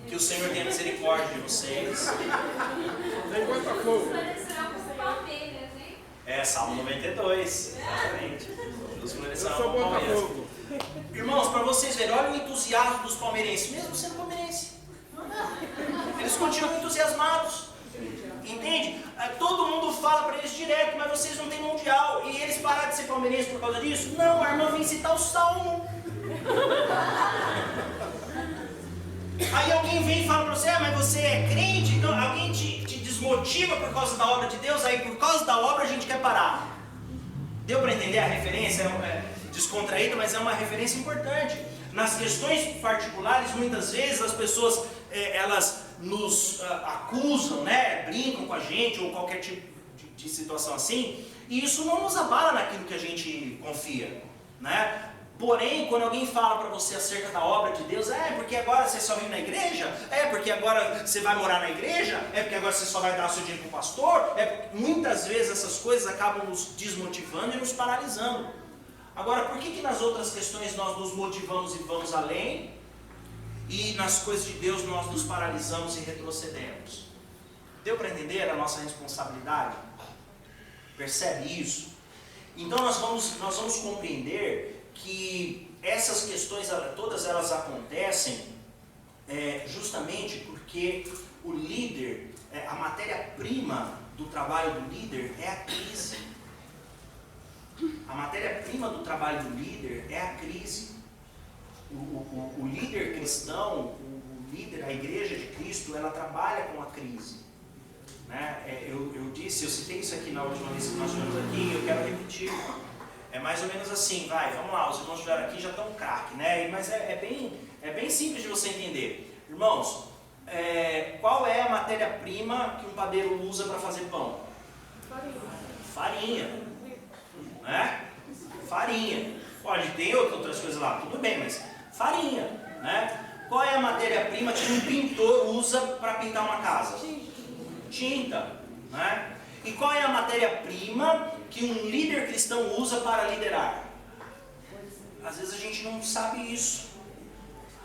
Que o Senhor tenha misericórdia de vocês. Tem Botafogo. Salmo 92. Exatamente. Os Eu florescerão sou como palmeiras. Botafogo. Irmãos, para vocês verem, olha o entusiasmo dos palmeirenses, mesmo sendo palmeirense. Eles continuam entusiasmados. Entende? Todo mundo fala para eles direto, mas vocês não têm mundial. E eles pararam de ser palmeirenses por causa disso? Não, a irmã vem citar o Salmo. Aí alguém vem e fala para você, mas você é crente, então alguém te desmotiva por causa da obra de Deus, aí por causa da obra a gente quer parar. Deu para entender a referência? É descontraída, mas é uma referência importante. Nas questões particulares, muitas vezes as pessoas elas nos acusam, né? Brincam com a gente ou qualquer tipo de situação assim, e isso não nos abala naquilo que a gente confia, né? Porém, quando alguém fala para você acerca da obra de Deus, porque agora você só vem na igreja, porque agora você vai morar na igreja, porque agora você só vai dar seu dinheiro para o pastor, muitas vezes essas coisas acabam nos desmotivando e nos paralisando. Agora, por que nas outras questões nós nos motivamos e vamos além, e nas coisas de Deus nós nos paralisamos e retrocedemos? Deu para entender a nossa responsabilidade? Percebe isso? Então nós vamos compreender que essas questões, todas elas acontecem justamente porque o líder, a matéria-prima do trabalho do líder é a crise. A matéria-prima do trabalho do líder é a crise. O líder cristão, o líder, a igreja de Cristo, ela trabalha com a crise. Né? Eu citei isso aqui na última vez que nós tivemos aqui, e eu quero repetir. É mais ou menos assim, vamos lá, os irmãos que estiveram aqui já estão craque, né? Mas é bem simples de você entender. Irmãos, qual é a matéria-prima que um padeiro usa para fazer pão? Farinha. Né? Farinha. Pode ter outras coisas lá, tudo bem, mas farinha. Né? Qual é a matéria-prima que um pintor usa para pintar uma casa? Tinta. Né? E qual é a matéria-prima que um líder cristão usa para liderar? Às vezes a gente não sabe isso.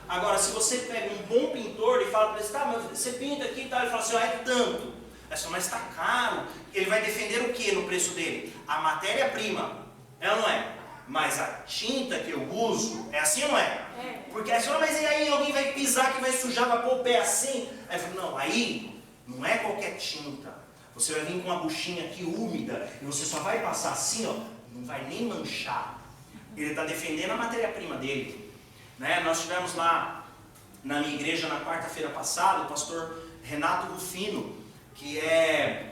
Agora, se você pega um bom pintor e fala para ele, tá, mas você pinta aqui e tal, ele fala assim, é tanto. Mas está caro. Ele vai defender o que no preço dele? A matéria-prima. É ou não é? Mas a tinta que eu uso, é assim ou não é? Porque assim, mas e aí alguém vai pisar que vai sujar, vai pôr o pé assim? Aí eu falo, não, aí não é qualquer tinta. Você vai vir com uma buchinha aqui úmida e você só vai passar assim, ó, não vai nem manchar. Ele está defendendo a matéria-prima dele. Né? Nós tivemos lá na minha igreja na quarta-feira passada o pastor Renato Rufino, que é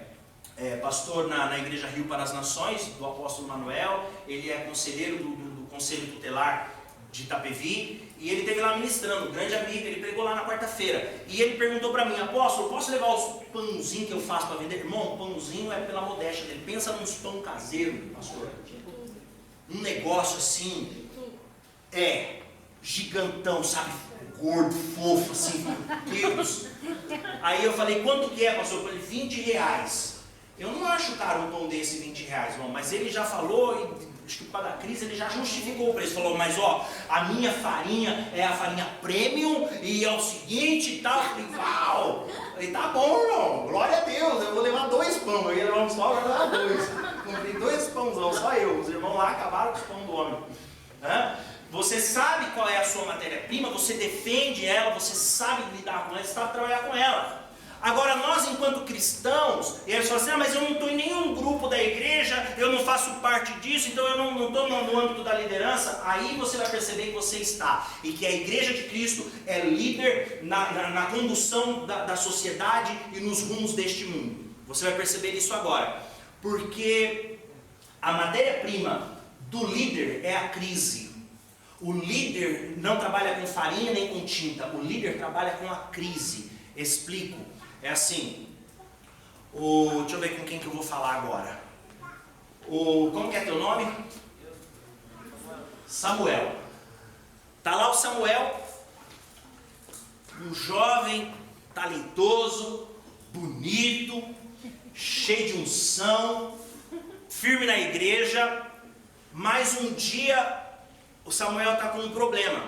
pastor na Igreja Rio para as Nações, do apóstolo Manuel. Ele é conselheiro do Conselho Tutelar de Itapevi, e ele esteve lá ministrando, um grande amigo. Ele pregou lá na quarta-feira, e ele perguntou para mim, apóstolo, posso levar os pãozinhos que eu faço para vender? Irmão, pãozinho é pela modéstia dele, pensa nos pão caseiro, pastor, um negócio assim, gigantão, sabe, gordo, fofo, assim, meu Deus. Aí eu falei, quanto que é, pastor? Eu falei, R$20. Eu não acho caro um pão desse R$20, irmão, mas ele já falou e acho que por causa da crise ele já justificou o preço. Falou, mas ó, a minha farinha é a farinha premium e é o seguinte e tal. Eu falei, uau! Ele tá bom, irmão, glória a Deus, eu vou levar 2 pães. Eu ia levar um só, eu vou levar 2. Comprei 2 pãozão, só eu. Os irmãos lá acabaram com os pão do homem. Você sabe qual é a sua matéria-prima, você defende ela, você sabe lidar com ela, você sabe trabalhar com ela. Agora nós enquanto cristãos, e eles falam assim, mas eu não estou em nenhum grupo da igreja, eu não faço parte disso, então eu não estou no âmbito da liderança. Aí você vai perceber que você está, e que a igreja de Cristo é líder na condução da sociedade e nos rumos deste mundo. Você vai perceber isso agora, porque a matéria-prima do líder é a crise. O líder não trabalha com farinha nem com tinta, o líder trabalha com a crise. Explico. É assim, deixa eu ver com quem que eu vou falar agora. Como que é teu nome? Samuel. Tá lá o Samuel, um jovem, talentoso, bonito, cheio de unção, firme na igreja, mas um dia o Samuel está com um problema.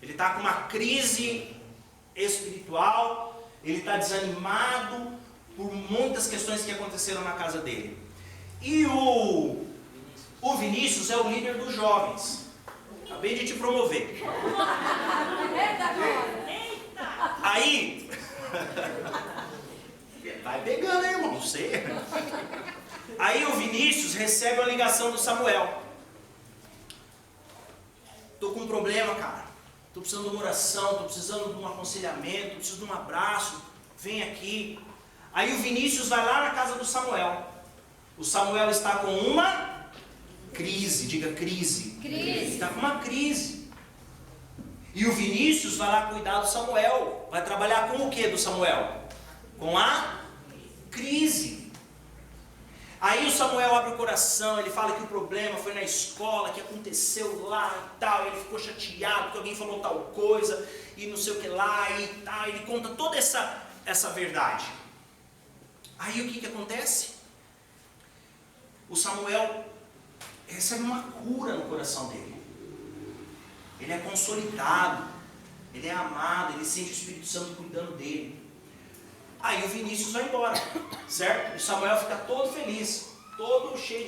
Ele está com uma crise espiritual. Ele está desanimado por muitas questões que aconteceram na casa dele. E o Vinícius é o líder dos jovens. Acabei de te promover. Aí, vai pegando, hein, irmão? Você. Aí o Vinícius recebe a ligação do Samuel. Estou com um problema, cara. Estou precisando de uma oração, estou precisando de um aconselhamento, preciso de um abraço, vem aqui. Aí o Vinícius vai lá na casa do Samuel. O Samuel está com uma crise, diga crise. Ele está com uma crise. E o Vinícius vai lá cuidar do Samuel. Vai trabalhar com o que do Samuel? Com a crise. Aí o Samuel abre o coração, ele fala que o problema foi na escola, que aconteceu lá e tal, ele ficou chateado porque alguém falou tal coisa, e não sei o que lá e tal, ele conta toda essa verdade. Aí o que acontece? O Samuel recebe uma cura no coração dele. Ele é consolidado, ele é amado, ele sente o Espírito Santo cuidando dele. Aí o Vinícius vai embora, certo? O Samuel fica todo feliz, todo cheio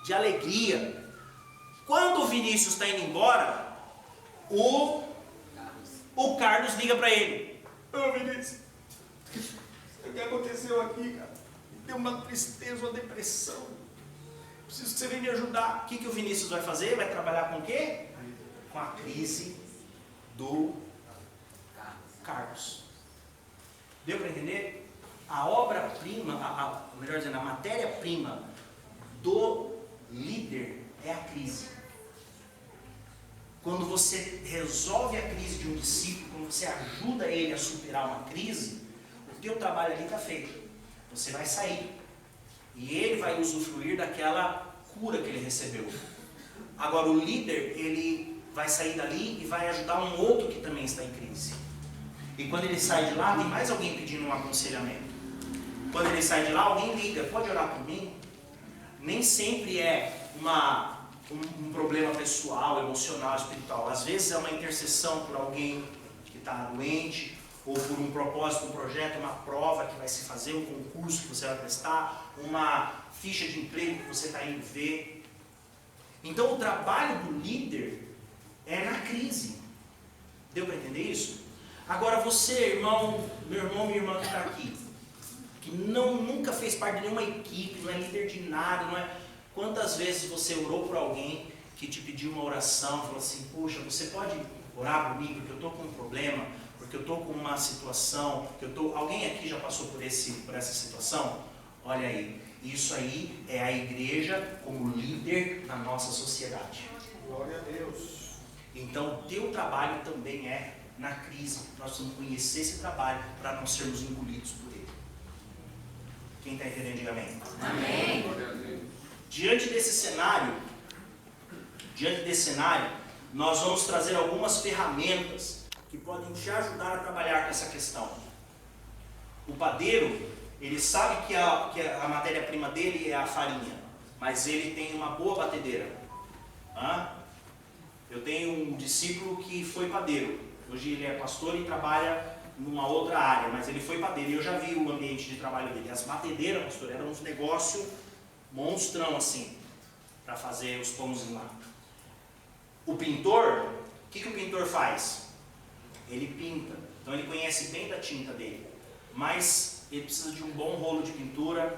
de alegria. Quando o Vinícius está indo embora, o Carlos liga para ele. Ô Vinícius, o que aconteceu aqui, cara? Deu uma tristeza, uma depressão. Preciso que você venha me ajudar. O que o Vinícius vai fazer? Vai trabalhar com o quê? Com a crise do Carlos. Deu para entender? A obra-prima, melhor dizendo, a matéria-prima do líder é a crise. Quando você resolve a crise de um discípulo, quando você ajuda ele a superar uma crise, o teu trabalho ali está feito. Você vai sair. E ele vai usufruir daquela cura que ele recebeu. Agora o líder, ele vai sair dali e vai ajudar um outro que também está em crise. E quando ele sai de lá, tem mais alguém pedindo um aconselhamento. Quando ele sai de lá, alguém liga, pode orar por mim? Nem sempre é um problema pessoal, emocional, espiritual. Às vezes é uma intercessão por alguém que está doente, ou por um propósito, um projeto, uma prova que vai se fazer, um concurso que você vai prestar, uma ficha de emprego que você está indo ver. Então o trabalho do líder é na crise. Deu para entender isso? Agora você, irmão, meu irmão, minha irmã que está aqui, que nunca fez parte de nenhuma equipe, não é líder de nada, não é... Quantas vezes você orou por alguém que te pediu uma oração, falou assim, poxa, você pode orar por mim porque eu estou com um problema, porque eu estou com uma situação, alguém aqui já passou por essa situação? Olha aí, isso aí é a igreja como líder na nossa sociedade. Glória a Deus. Então o teu trabalho também é na crise. Nós precisamos conhecer esse trabalho para não sermos engolidos por ele. Quem está entendendo, diga amém. Amém. Diante desse cenário, nós vamos trazer algumas ferramentas que podem te ajudar a trabalhar com essa questão. O padeiro, ele sabe que a matéria-prima dele é a farinha, mas ele tem uma boa batedeira. Eu tenho um discípulo que foi padeiro. Hoje ele é pastor e trabalha numa outra área, mas ele foi padeiro e eu já vi o ambiente de trabalho dele. As batedeiras, pastor, eram uns negócios monstrão assim, para fazer os pãozinhos lá. O pintor, o que o pintor faz? Ele pinta, então ele conhece bem da tinta dele, mas ele precisa de um bom rolo de pintura,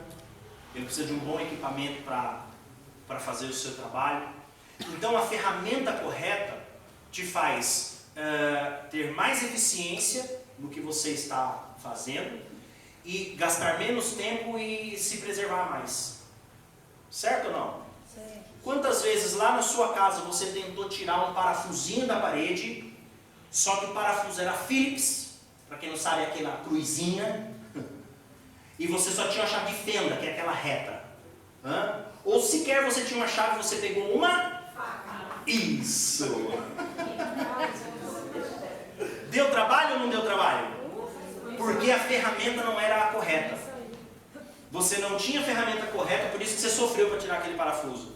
ele precisa de um bom equipamento para fazer o seu trabalho. Então a ferramenta correta te faz ter mais eficiência no que você está fazendo e gastar menos tempo e se preservar mais. Certo ou não? Sim. Quantas vezes lá na sua casa você tentou tirar um parafusinho da parede, só que o parafuso era Phillips, para quem não sabe é aquela cruzinha, e você só tinha a chave de fenda, que é aquela reta. Ou sequer você tinha uma chave, você pegou uma faca. Isso! Deu trabalho ou não deu trabalho? Porque a ferramenta não era a correta. Você não tinha a ferramenta correta, por isso que você sofreu para tirar aquele parafuso.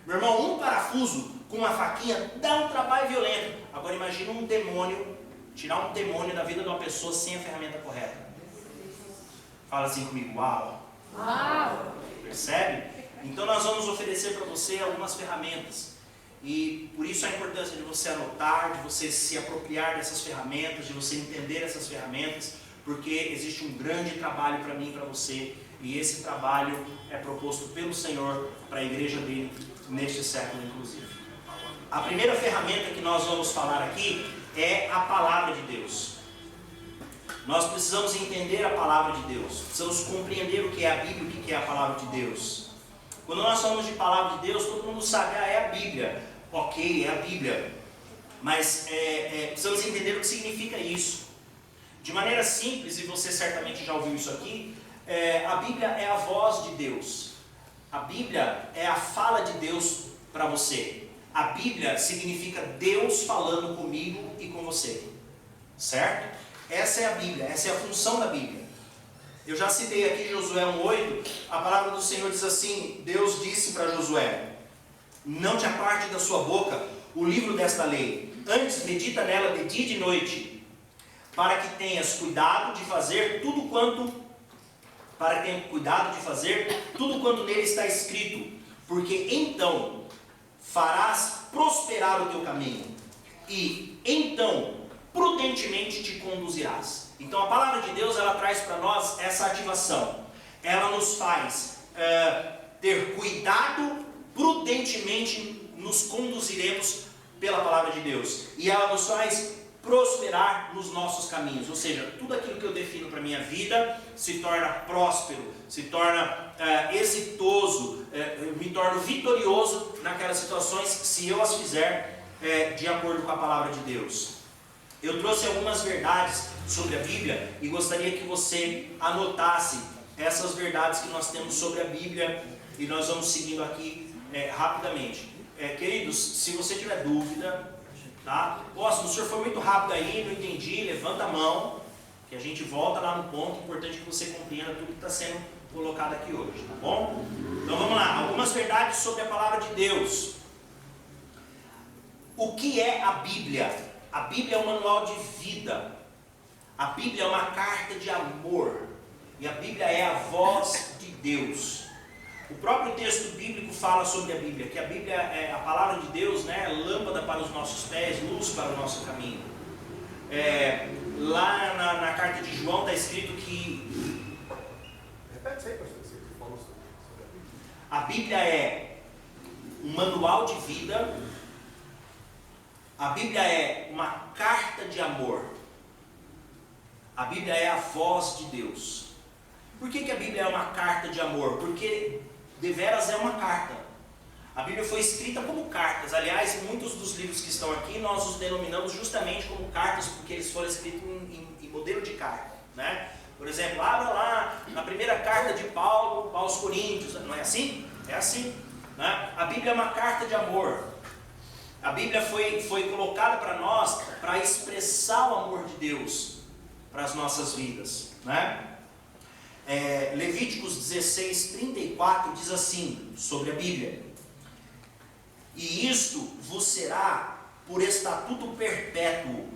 Meu irmão, um parafuso com uma faquinha dá um trabalho violento. Agora imagina um demônio, tirar um demônio da vida de uma pessoa sem a ferramenta correta. Fala assim comigo, uau! Uau! Percebe? Então nós vamos oferecer para você algumas ferramentas. E por isso a importância de você anotar, de você se apropriar dessas ferramentas, de você entender essas ferramentas, porque existe um grande trabalho para mim e para você, e esse trabalho é proposto pelo Senhor para a igreja dele, neste século inclusive. A primeira ferramenta que nós vamos falar aqui é a palavra de Deus. Nós precisamos entender a palavra de Deus, precisamos compreender o que é a Bíblia e o que é a palavra de Deus. Quando nós falamos de palavra de Deus, todo mundo sabe, é a Bíblia. Ok, é a Bíblia, mas precisamos entender o que significa isso. De maneira simples, e você certamente já ouviu isso aqui, a Bíblia é a voz de Deus. A Bíblia é a fala de Deus para você. A Bíblia significa Deus falando comigo e com você. Certo? Essa é a Bíblia, essa é a função da Bíblia. Eu já citei aqui Josué 1,8, a palavra do Senhor diz assim, Deus disse para Josué: não te aparte da sua boca o livro desta lei, antes medita nela de dia e de noite, para que tenhas cuidado de fazer tudo quanto nele está escrito, porque então farás prosperar o teu caminho, e então prudentemente te conduzirás. Então a palavra de Deus, ela traz para nós essa ativação, ela nos faz ter cuidado. Prudentemente nos conduziremos pela palavra de Deus, e ela nos faz prosperar nos nossos caminhos, ou seja, tudo aquilo que eu defino para a minha vida se torna próspero, se torna exitoso, eu me torno vitorioso naquelas situações se eu as fizer de acordo com a palavra de Deus. Eu trouxe algumas verdades sobre a Bíblia e gostaria que você anotasse essas verdades que nós temos sobre a Bíblia, e nós vamos seguindo aqui rapidamente. Queridos, se você tiver dúvida, tá? O senhor foi muito rápido aí, não entendi, levanta a mão, que a gente volta lá no ponto. Importante que você compreenda tudo que está sendo colocado aqui hoje, tá bom? Então vamos lá, algumas verdades sobre a palavra de Deus. O que é a Bíblia? A Bíblia é um manual de vida, a Bíblia é uma carta de amor, e a Bíblia é a voz de Deus. O próprio texto bíblico fala sobre a Bíblia, que a Bíblia é a palavra de Deus, né? Lâmpada para os nossos pés, luz para o nosso caminho. Lá na carta de João está escrito que... Repete aí, pastor, você falou sobre a Bíblia. A Bíblia é um manual de vida, a Bíblia é uma carta de amor, a Bíblia é a voz de Deus. Por que a Bíblia é uma carta de amor? Porque deveras é uma carta. A Bíblia foi escrita como cartas. Aliás, muitos dos livros que estão aqui nós os denominamos justamente como cartas, porque eles foram escritos em modelo de carta, né? Por exemplo, abra lá na primeira carta de Paulo aos Coríntios, não é assim? É assim, né? A Bíblia é uma carta de amor. A Bíblia foi colocada para nós para expressar o amor de Deus para as nossas vidas, né? Levíticos 16:34 diz assim sobre a Bíblia: e isto vos será por estatuto perpétuo,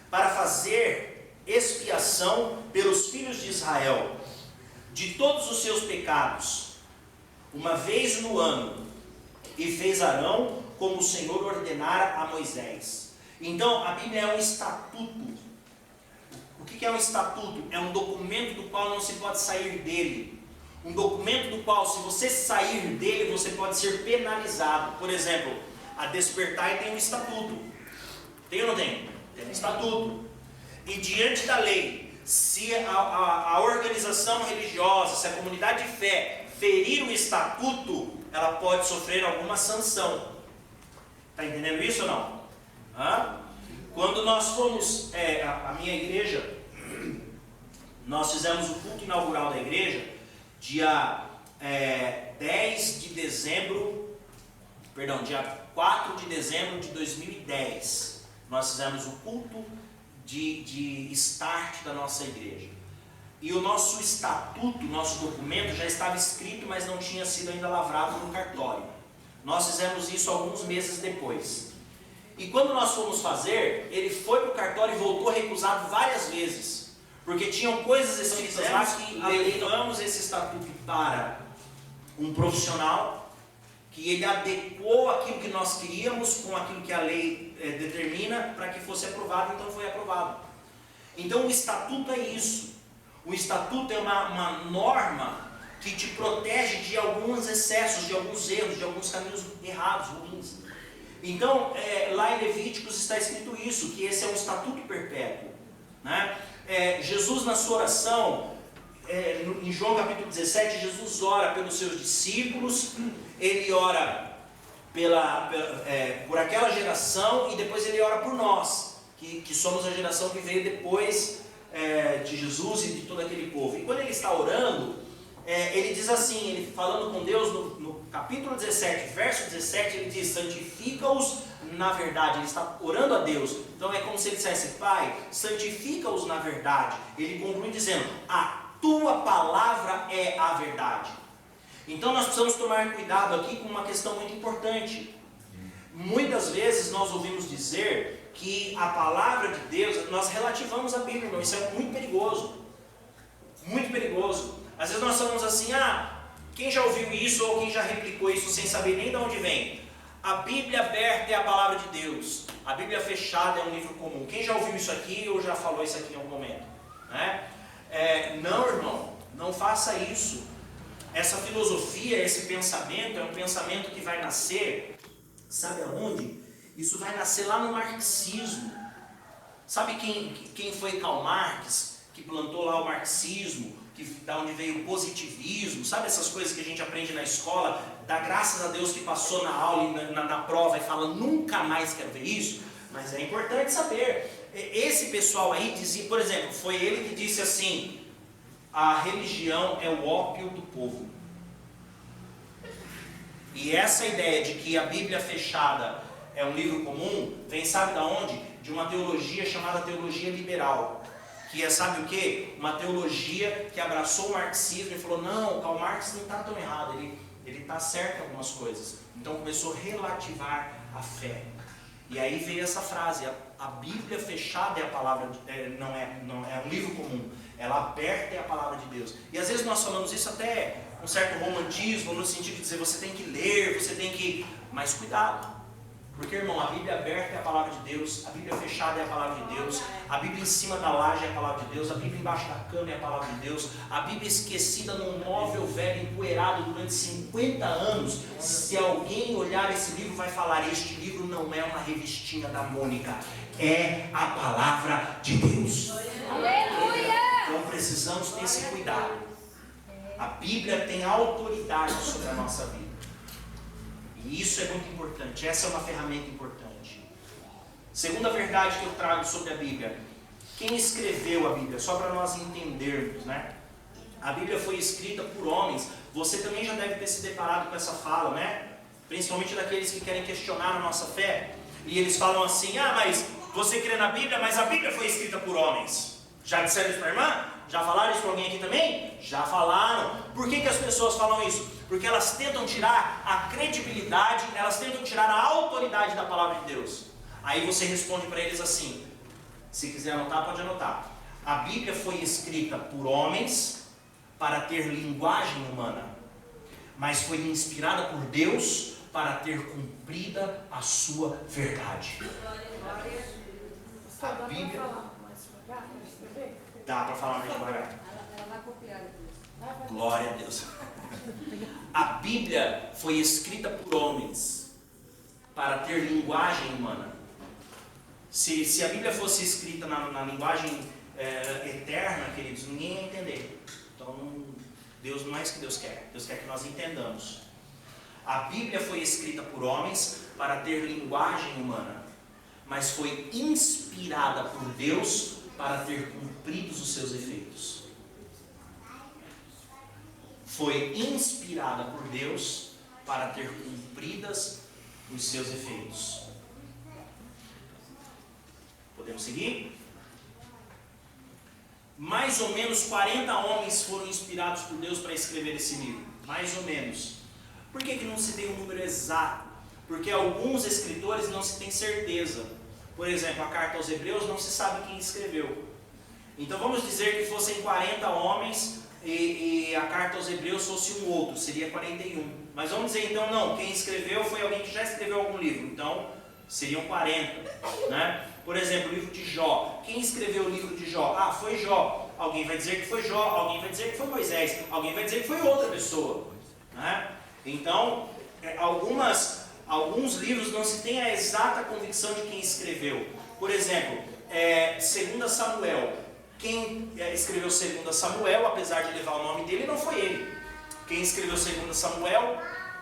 para fazer expiação pelos filhos de Israel de todos os seus pecados, uma vez no ano. E fez Arão como o Senhor ordenara a Moisés. Então a Bíblia é um estatuto. O que é um estatuto? É um documento do qual não se pode sair dele. Um documento do qual, se você sair dele, você pode ser penalizado. Por exemplo, a Despertar tem um estatuto. Tem ou não tem? Tem um estatuto. E diante da lei, se a organização religiosa, se a comunidade de fé ferir o estatuto, ela pode sofrer alguma sanção. Está entendendo isso ou não? Quando nós fomos, a minha igreja, nós fizemos o culto inaugural da igreja, dia 4 de dezembro de 2010. Nós fizemos o culto de start da nossa igreja. E o nosso estatuto, nosso documento já estava escrito, mas não tinha sido ainda lavrado no cartório. Nós fizemos isso alguns meses depois. E quando nós fomos fazer, ele foi para o cartório e voltou recusado várias vezes. Porque tinham coisas escritas lá que levamos esse estatuto para um profissional, que ele adequou aquilo que nós queríamos com aquilo que a lei determina para que fosse aprovado, então foi aprovado. Então o estatuto é isso. O estatuto é uma norma que te protege de alguns excessos, de alguns erros, de alguns caminhos errados, ruins. Então, lá em Levíticos está escrito isso, que esse é um estatuto perpétuo, né? Jesus, na sua oração, em João capítulo 17, Jesus ora pelos seus discípulos, ele ora por aquela geração, e depois ele ora por nós, que somos a geração que veio depois de Jesus e de todo aquele povo. E quando ele está orando, ele diz assim, ele falando com Deus no capítulo 17, verso 17, ele diz: santifica-os na verdade. Ele está orando a Deus. Então é como se ele dissesse: Pai, santifica-os na verdade. Ele conclui dizendo: a tua palavra é a verdade. Então nós precisamos tomar cuidado aqui com uma questão muito importante. Muitas vezes nós ouvimos dizer que a palavra de Deus, nós relativamos a Bíblia, irmão. Isso é muito perigoso. Muito perigoso. Às vezes nós falamos assim: quem já ouviu isso ou quem já replicou isso sem saber nem de onde vem? A Bíblia aberta é a palavra de Deus. A Bíblia fechada é um livro comum. Quem já ouviu isso aqui ou já falou isso aqui em algum momento? Né? Não, irmão, não faça isso. Essa filosofia, esse pensamento é um pensamento que vai nascer, sabe aonde? Isso vai nascer lá no marxismo. Sabe quem foi Karl Marx, que plantou lá o marxismo, da onde veio o positivismo? Sabe essas coisas que a gente aprende na escola, dá graças a Deus que passou na aula e na prova e fala: nunca mais quero ver isso? Mas é importante saber. Esse pessoal aí dizia, por exemplo, foi ele que disse assim: a religião é o ópio do povo. E essa ideia de que a Bíblia fechada é um livro comum, vem sabe de onde? De uma teologia chamada teologia liberal. Que é, sabe o que? Uma teologia que abraçou o marxismo e falou: não, Karl Marx não está tão errado, ele está certo em algumas coisas. Então começou a relativar a fé. E aí veio essa frase: a Bíblia fechada é a palavra, não é um livro comum, ela aberta é a palavra de Deus. E às vezes nós falamos isso até com um certo romantismo, no sentido de dizer: você tem que ler, você tem que... Mas cuidado, porque, irmão, a Bíblia aberta é a palavra de Deus, a Bíblia fechada é a palavra de Deus, a Bíblia em cima da laje é a palavra de Deus, a Bíblia embaixo da cama é a palavra de Deus, a Bíblia esquecida num móvel velho, empoeirado durante 50 anos. Se alguém olhar esse livro, vai falar: este livro não é uma revistinha da Mônica, é a palavra de Deus. Aleluia! Então precisamos ter esse cuidado. A Bíblia tem autoridade sobre a nossa vida. E isso é muito importante, essa é uma ferramenta importante. Segunda verdade que eu trago sobre a Bíblia: quem escreveu a Bíblia? Só para nós entendermos, né? A Bíblia foi escrita por homens. Você também já deve ter se deparado com essa fala, né? Principalmente daqueles que querem questionar a nossa fé. E eles falam assim: mas você crê na Bíblia, mas a Bíblia foi escrita por homens. Já disseram isso para a irmã? Já falaram isso para alguém aqui também? Já falaram. Por que as pessoas falam isso? Porque elas tentam tirar a credibilidade, elas tentam tirar a autoridade da palavra de Deus. Aí você responde para eles assim, se quiser anotar, pode anotar. A Bíblia foi escrita por homens para ter linguagem humana, mas foi inspirada por Deus para ter cumprida a sua verdade. A Bíblia... Dá para falar mais devagar. Ela vai copiar depois. Glória a Deus. A Bíblia foi escrita por homens para ter linguagem humana. Se a Bíblia fosse escrita na linguagem eterna, queridos, ninguém ia entender. Então, Deus não é isso que Deus quer. Deus quer que nós entendamos. A Bíblia foi escrita por homens para ter linguagem humana, mas foi inspirada por Deus para ter cumpridos os seus efeitos. Foi inspirada por Deus para ter cumpridas os seus efeitos. Podemos seguir? Mais ou menos 40 homens foram inspirados por Deus para escrever esse livro. Mais ou menos. Por que não se tem um número exato? Porque alguns escritores não se tem certeza. Por exemplo, a carta aos Hebreus não se sabe quem escreveu. Então vamos dizer que fossem 40 homens e a carta aos Hebreus fosse um outro, seria 41. Mas vamos dizer então, não, quem escreveu foi alguém que já escreveu algum livro, então seriam 40, né? Por exemplo, o livro de Jó. Quem escreveu o livro de Jó? Ah, foi Jó. Alguém vai dizer que foi Jó, alguém vai dizer que foi Moisés, alguém vai dizer que foi outra pessoa, né? Então, alguns livros não se tem a exata convicção de quem escreveu. Por exemplo, 2 Samuel. Quem escreveu 2 Samuel, apesar de levar o nome dele, não foi ele. Quem escreveu 2 Samuel,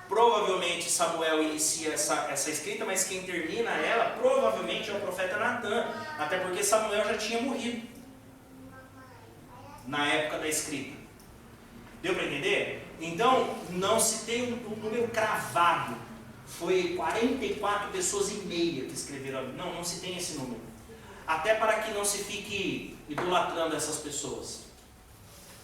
provavelmente Samuel inicia essa escrita, mas quem termina ela, provavelmente é o profeta Natan. Até porque Samuel já tinha morrido na época da escrita. Deu para entender? Então, não se tem um número cravado. Foi 44 pessoas e meia que escreveram. Não se tem esse número. Até para que não se fique idolatrando essas pessoas.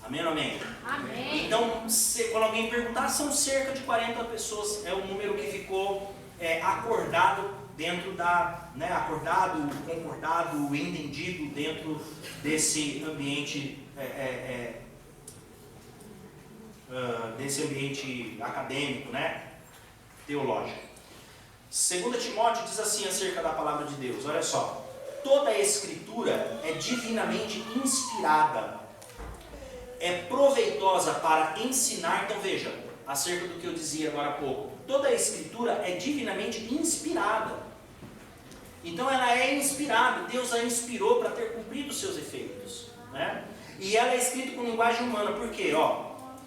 Amém ou amém? Amém. Então, quando alguém perguntar, são cerca de 40 pessoas. É o número que ficou acordado dentro acordado, concordado, entendido dentro desse ambiente acadêmico, né? Teológico. 2 Timóteo diz assim acerca da palavra de Deus, olha só. Toda a escritura é divinamente inspirada, é proveitosa para ensinar. Então veja, acerca do que eu dizia agora há pouco, toda a escritura é divinamente inspirada. Então ela é inspirada, Deus a inspirou para ter cumprido os seus efeitos, né? E ela é escrita com linguagem humana, por quê?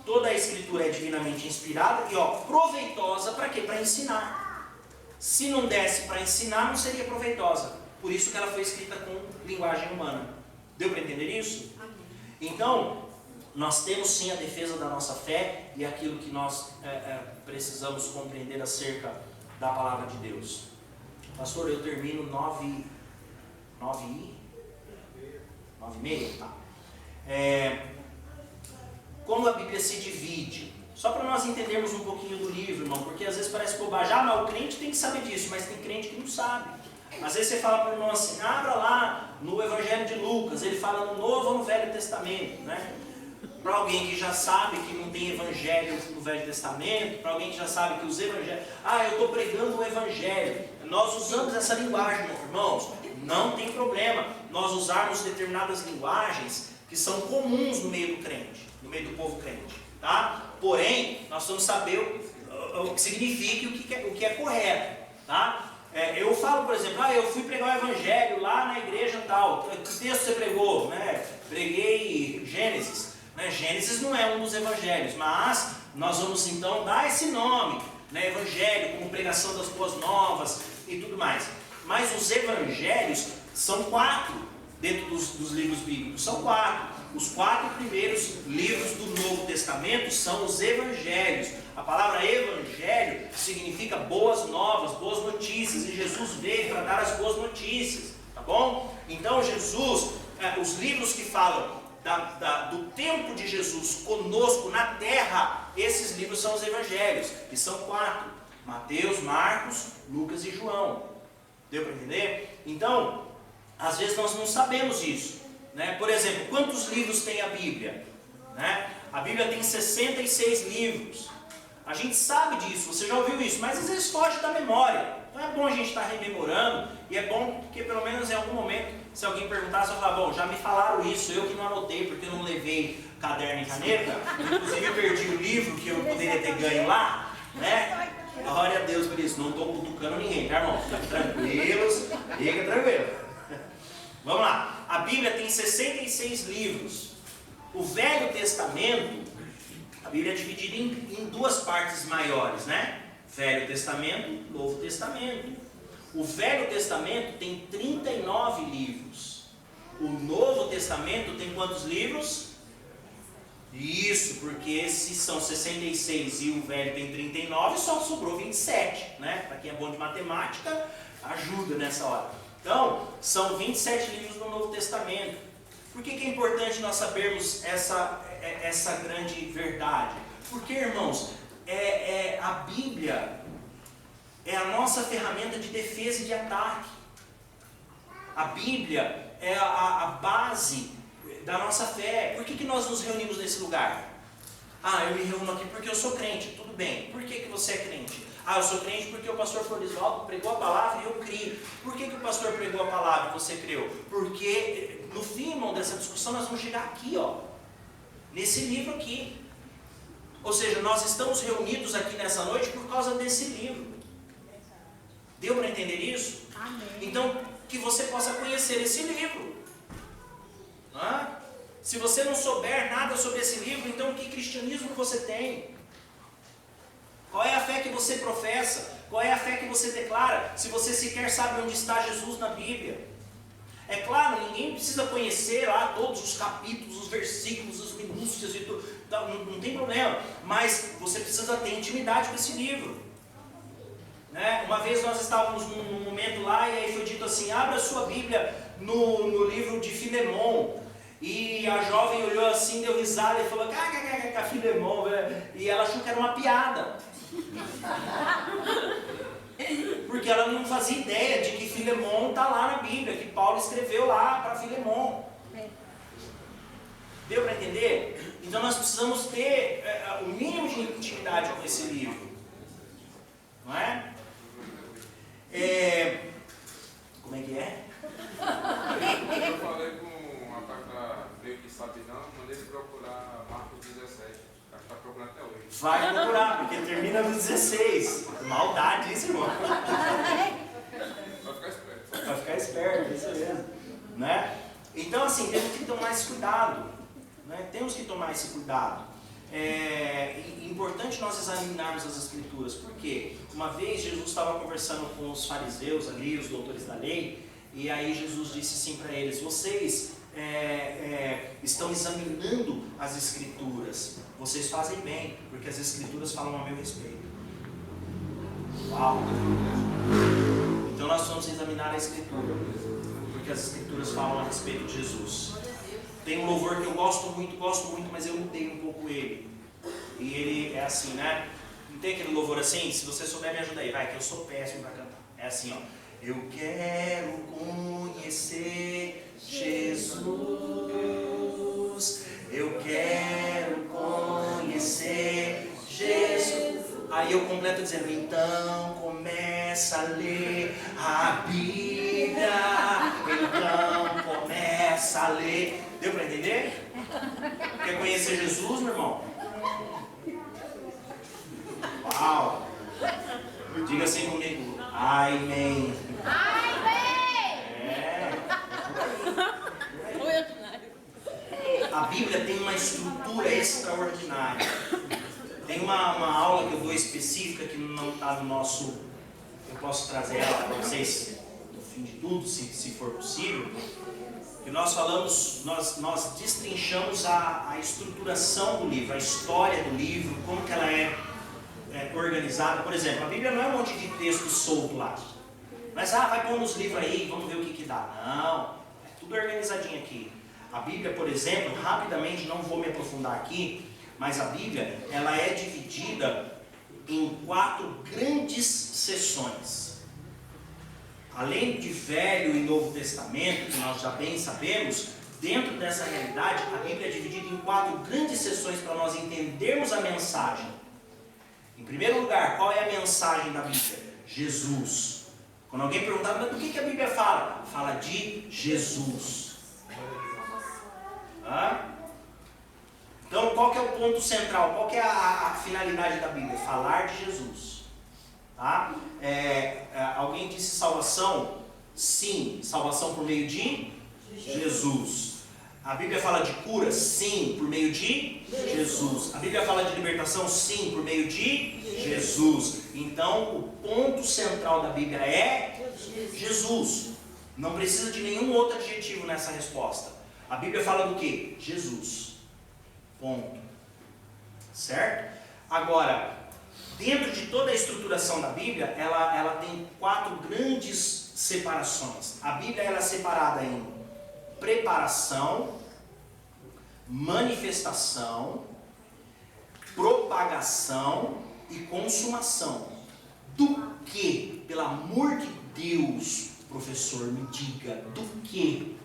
Toda a escritura é divinamente inspirada e proveitosa para quê? Para ensinar. Se não desse para ensinar, não seria proveitosa. Por isso que ela foi escrita com linguagem humana. Deu para entender isso? Então, nós temos sim a defesa da nossa fé e aquilo que nós precisamos compreender acerca da palavra de Deus. Pastor, eu termino 9:30? Tá. Como a Bíblia se divide? Só para nós entendermos um pouquinho do livro, irmão, porque às vezes parece bobagem. Mas o crente tem que saber disso, mas tem crente que não sabe. Às vezes você fala para o irmão assim, abra lá no Evangelho de Lucas, ele fala no Novo ou no Velho Testamento, né? Para alguém que já sabe que não tem Evangelho no Velho Testamento, para alguém que já sabe que os Evangelhos... eu estou pregando o Evangelho. Nós usamos essa linguagem, irmãos, não tem problema nós usarmos determinadas linguagens que são comuns no meio do crente, no meio do povo crente, tá? Porém, nós vamos saber o que significa e o que é correto, tá? Eu falo, por exemplo, eu fui pregar o Evangelho lá na igreja tal. Que texto você pregou? Preguei Gênesis. Gênesis não é um dos evangelhos, mas nós vamos então dar esse nome, Evangelho, como pregação das boas novas e tudo mais. Mas os evangelhos são 4 dentro dos livros bíblicos. São 4. Os 4 primeiros livros do Novo Testamento são os evangelhos. A palavra evangelho significa boas novas, boas notícias. E Jesus veio para dar as boas notícias, tá bom? Então Jesus os livros que falam do tempo de Jesus conosco na terra, esses livros são os evangelhos, e são 4: Mateus, Marcos, Lucas e João. Deu para entender? Então, às vezes nós não sabemos isso, né? Por exemplo, quantos livros tem a Bíblia? Né? A Bíblia tem 66 livros. A gente sabe disso, você já ouviu isso, mas às vezes foge da memória. Então é bom a gente estar rememorando, e é bom que pelo menos em algum momento, se alguém perguntar, você vai falar: bom, já me falaram isso, eu que não anotei porque eu não levei caderno e caneta, inclusive eu perdi o livro que eu poderia ter ganho lá, né? Glória a Deus por isso, não estou cutucando ninguém, tá, irmão? Fica tranquilo. Vamos lá, a Bíblia tem 66 livros. O Velho Testamento, a Bíblia é dividida em 2 partes maiores, né? Velho Testamento, Novo Testamento. O Velho Testamento tem 39 livros. O Novo Testamento tem quantos livros? Isso, porque se são 66 e o Velho tem 39, só sobrou 27, né? Para quem é bom de matemática, ajuda nessa hora. Então, são 27 livros no Novo Testamento. Por que é importante nós sabermos essa grande verdade? Porque, irmãos, a Bíblia é a nossa ferramenta de defesa e de ataque. A Bíblia é a base da nossa fé. Por que nós nos reunimos nesse lugar? Eu me reúno aqui porque eu sou crente. Tudo bem. Por que você é crente? Eu sou crente porque o pastor Florisvaldo pregou a palavra e eu criei. Por que o pastor pregou a palavra e você creu? Porque no fim, irmão, dessa discussão nós vamos chegar aqui, nesse livro aqui. Ou seja, nós estamos reunidos aqui nessa noite por causa desse livro. Deu para entender isso? Amém. Então, que você possa conhecer esse livro. Se você não souber nada sobre esse livro, então que cristianismo você tem? Qual é a fé que você professa? Qual é a fé que você declara? Se você sequer sabe onde está Jesus na Bíblia. É claro, ninguém precisa conhecer lá todos os capítulos, os versículos, as minúcias e tudo. Não tem problema. Mas você precisa ter intimidade com esse livro. Né? Uma vez nós estávamos num momento lá e aí foi dito assim: abra a sua Bíblia no livro de Filemon. E a jovem olhou assim, deu risada e falou: Filemon, e ela achou que era uma piada. Porque ela não fazia ideia de que Filemon está lá na Bíblia, que Paulo escreveu lá para Filemon. Deu para entender? Então nós precisamos ter o mínimo de intimidade com esse livro. Não é? Como é que é? Eu falei com uma carta meio que sabidão, mandei ele procurar Marcos 17. Está procurando até hoje. Vai procurar, porque termina no 16. Maldade isso, irmão. Vai ficar esperto. Vai ficar esperto, isso mesmo. Né? Então, assim, temos que tomar esse cuidado. Né? Temos que tomar esse cuidado. É importante nós examinarmos as Escrituras. Por quê? Uma vez Jesus estava conversando com os fariseus ali, os doutores da lei, e aí Jesus disse assim para eles: vocês estão examinando as Escrituras. Vocês fazem bem, porque as Escrituras falam a meu respeito. Uau! Então nós vamos examinar a Escritura, porque as Escrituras falam a respeito de Jesus. Tem um louvor que eu gosto muito, mas eu mudei um pouco ele. E ele é assim, né? Não tem aquele louvor assim? Se você souber, me ajuda aí, vai, que eu sou péssimo para cantar. É assim, ó. Eu quero conhecer Jesus. Eu quero conhecer Jesus. Aí eu completo dizendo: então começa a ler a Bíblia. Então começa a ler. Deu para entender? Quer conhecer Jesus, meu irmão? Uau! Diga assim comigo: amém. A Bíblia tem uma estrutura extraordinária. Tem uma aula que eu dou específica que não está no nosso. Eu posso trazer ela para vocês no fim de tudo, se for possível. Que nós falamos, nós destrinchamos a estruturação do livro, a história do livro, como que ela é organizada. Por exemplo, a Bíblia não é um monte de texto solto lá. Mas vai pôr nos livros aí, vamos ver o que dá. Não, é tudo organizadinho aqui. A Bíblia, por exemplo, rapidamente, não vou me aprofundar aqui, mas a Bíblia, ela é dividida em 4 grandes seções. Além de Velho e Novo Testamento, que nós já bem sabemos, dentro dessa realidade, a Bíblia é dividida em 4 grandes seções para nós entendermos a mensagem. Em primeiro lugar, qual é a mensagem da Bíblia? Jesus. Quando alguém perguntar, mas do que a Bíblia fala? Fala de Jesus. Então, qual que é o ponto central? Qual que é a finalidade da Bíblia? Falar de Jesus. Tá? Alguém disse salvação? Sim. Salvação por meio de Jesus. A Bíblia fala de cura? Sim, por meio de Jesus. A Bíblia fala de libertação? Sim, por meio de Jesus. Então, o ponto central da Bíblia é Jesus. Não precisa de nenhum outro adjetivo nessa resposta. A Bíblia fala do quê? Jesus. Ponto. Certo? Agora, dentro de toda a estruturação da Bíblia, ela tem 4 grandes separações. A Bíblia ela é separada em preparação, manifestação, propagação e consumação. Do que? Pelo amor de Deus, professor, me diga, do que?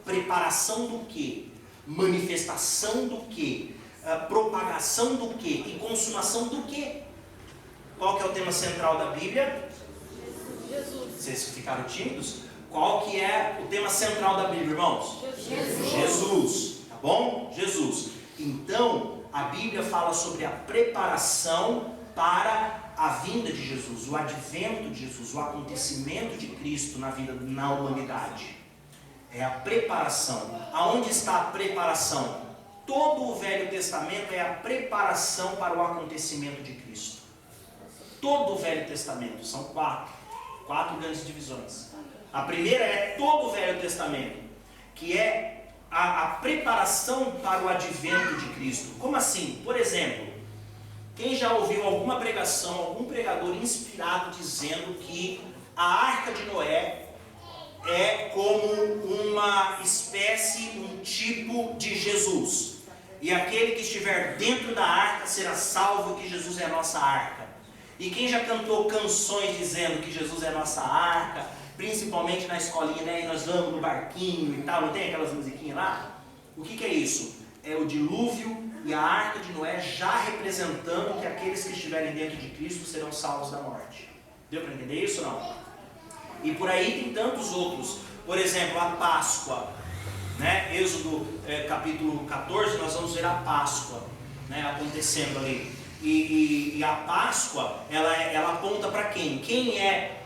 Preparação do que? Manifestação do que? Propagação do que? E consumação do que? Qual que é o tema central da Bíblia? Jesus. Vocês ficaram tímidos? Qual que é o tema central da Bíblia, irmãos? Jesus. Tá bom? Jesus. Então, a Bíblia fala sobre a preparação para a vinda de Jesus, o advento de Jesus, o acontecimento de Cristo na humanidade. É a preparação. Aonde está a preparação? Todo o Velho Testamento é a preparação para o acontecimento de Cristo. Todo o Velho Testamento, são 4 grandes divisões. A primeira é todo o Velho Testamento, que é a preparação para o advento de Cristo. Como assim? Por exemplo, quem já ouviu alguma pregação, algum pregador inspirado dizendo que a Arca de Noé é como uma espécie, um tipo de Jesus. E aquele que estiver dentro da arca será salvo, que Jesus é a nossa arca. E quem já cantou canções dizendo que Jesus é a nossa arca, principalmente na escolinha, né? E nós vamos no barquinho e tal, não tem aquelas musiquinhas lá? O que é isso? É o dilúvio e a arca de Noé já representando que aqueles que estiverem dentro de Cristo serão salvos da morte. Deu para entender isso ou não? E por aí tem tantos outros. Por exemplo, a Páscoa, né? Êxodo capítulo 14, nós vamos ver a Páscoa, né? Acontecendo ali. E a Páscoa, ela aponta para quem? Quem é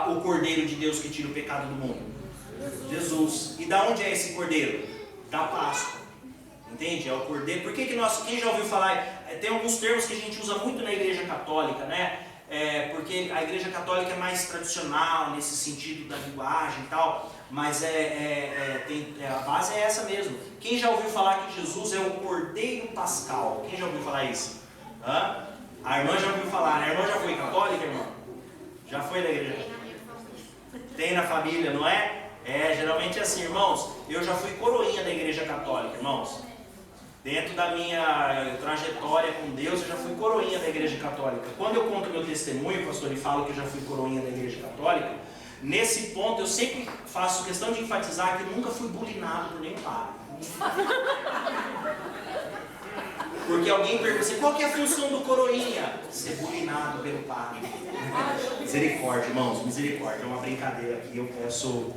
o Cordeiro de Deus que tira o pecado do mundo? Jesus. E da onde é esse Cordeiro? Da Páscoa. Entende? É o Cordeiro. Por que quem já ouviu falar? Tem alguns termos que a gente usa muito na Igreja Católica, né? Porque a Igreja Católica é mais tradicional nesse sentido da linguagem e tal, mas a base é essa mesmo. Quem já ouviu falar que Jesus é o Cordeiro Pascal? Quem já ouviu falar isso? A irmã já ouviu falar, né? A irmã já foi católica, irmã? Já foi da igreja? Tem na família, não é? Geralmente é assim, irmãos. Eu já fui coroinha da Igreja Católica, irmãos. Dentro da minha trajetória com Deus, eu já fui coroinha da Igreja Católica. Quando eu conto meu testemunho, pastor, e falo que eu já fui coroinha da Igreja Católica, nesse ponto eu sempre faço questão de enfatizar que eu nunca fui bulinado por nenhum padre. Porque alguém pergunta assim, qual que é a função do coroinha? Ser bulinado pelo padre. Misericórdia, irmãos, misericórdia. É uma brincadeira aqui, eu peço,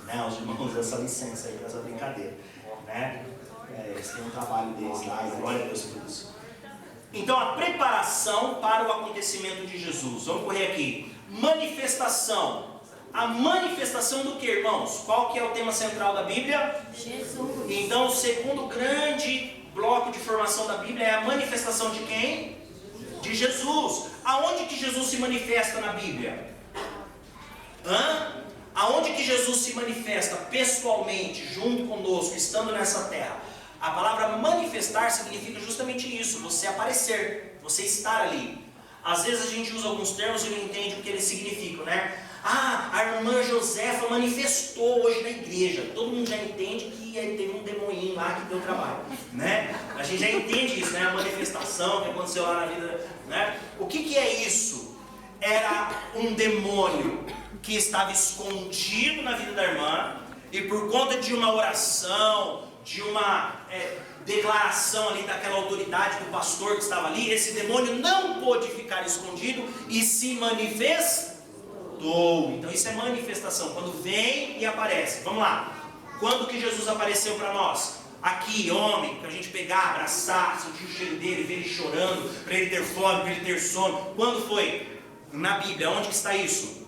né, aos irmãos essa licença aí, essa brincadeira, né? Eles têm um trabalho deles lá, e glória a Deus por isso. Então, a preparação para o acontecimento de Jesus. Vamos correr aqui. Manifestação. A manifestação do que, irmãos? Qual que é o tema central da Bíblia? Jesus. Então, o segundo grande bloco de formação da Bíblia é a manifestação de quem? De Jesus. Aonde que Jesus se manifesta na Bíblia? Aonde que Jesus se manifesta pessoalmente, junto conosco, estando nessa terra? A palavra manifestar significa justamente isso, você aparecer, você estar ali. Às vezes a gente usa alguns termos e não entende o que eles significam, né? A irmã irmã Josefa manifestou hoje na igreja. Todo mundo já entende que teve um demoninho lá que deu trabalho, né? A gente já entende isso, né? A manifestação que aconteceu lá na vida, né? O que é isso? Era um demônio que estava escondido na vida da irmã, e por conta de uma oração, de uma declaração ali daquela autoridade do pastor que estava ali, esse demônio não pôde ficar escondido e se manifestou. Então isso é manifestação, quando vem e aparece. Vamos lá, quando que Jesus apareceu para nós? Aqui, homem, para a gente pegar, abraçar, sentir o cheiro dele, ver ele chorando, para ele ter fome, para ele ter sono. Quando foi? Na Bíblia. Onde que está isso?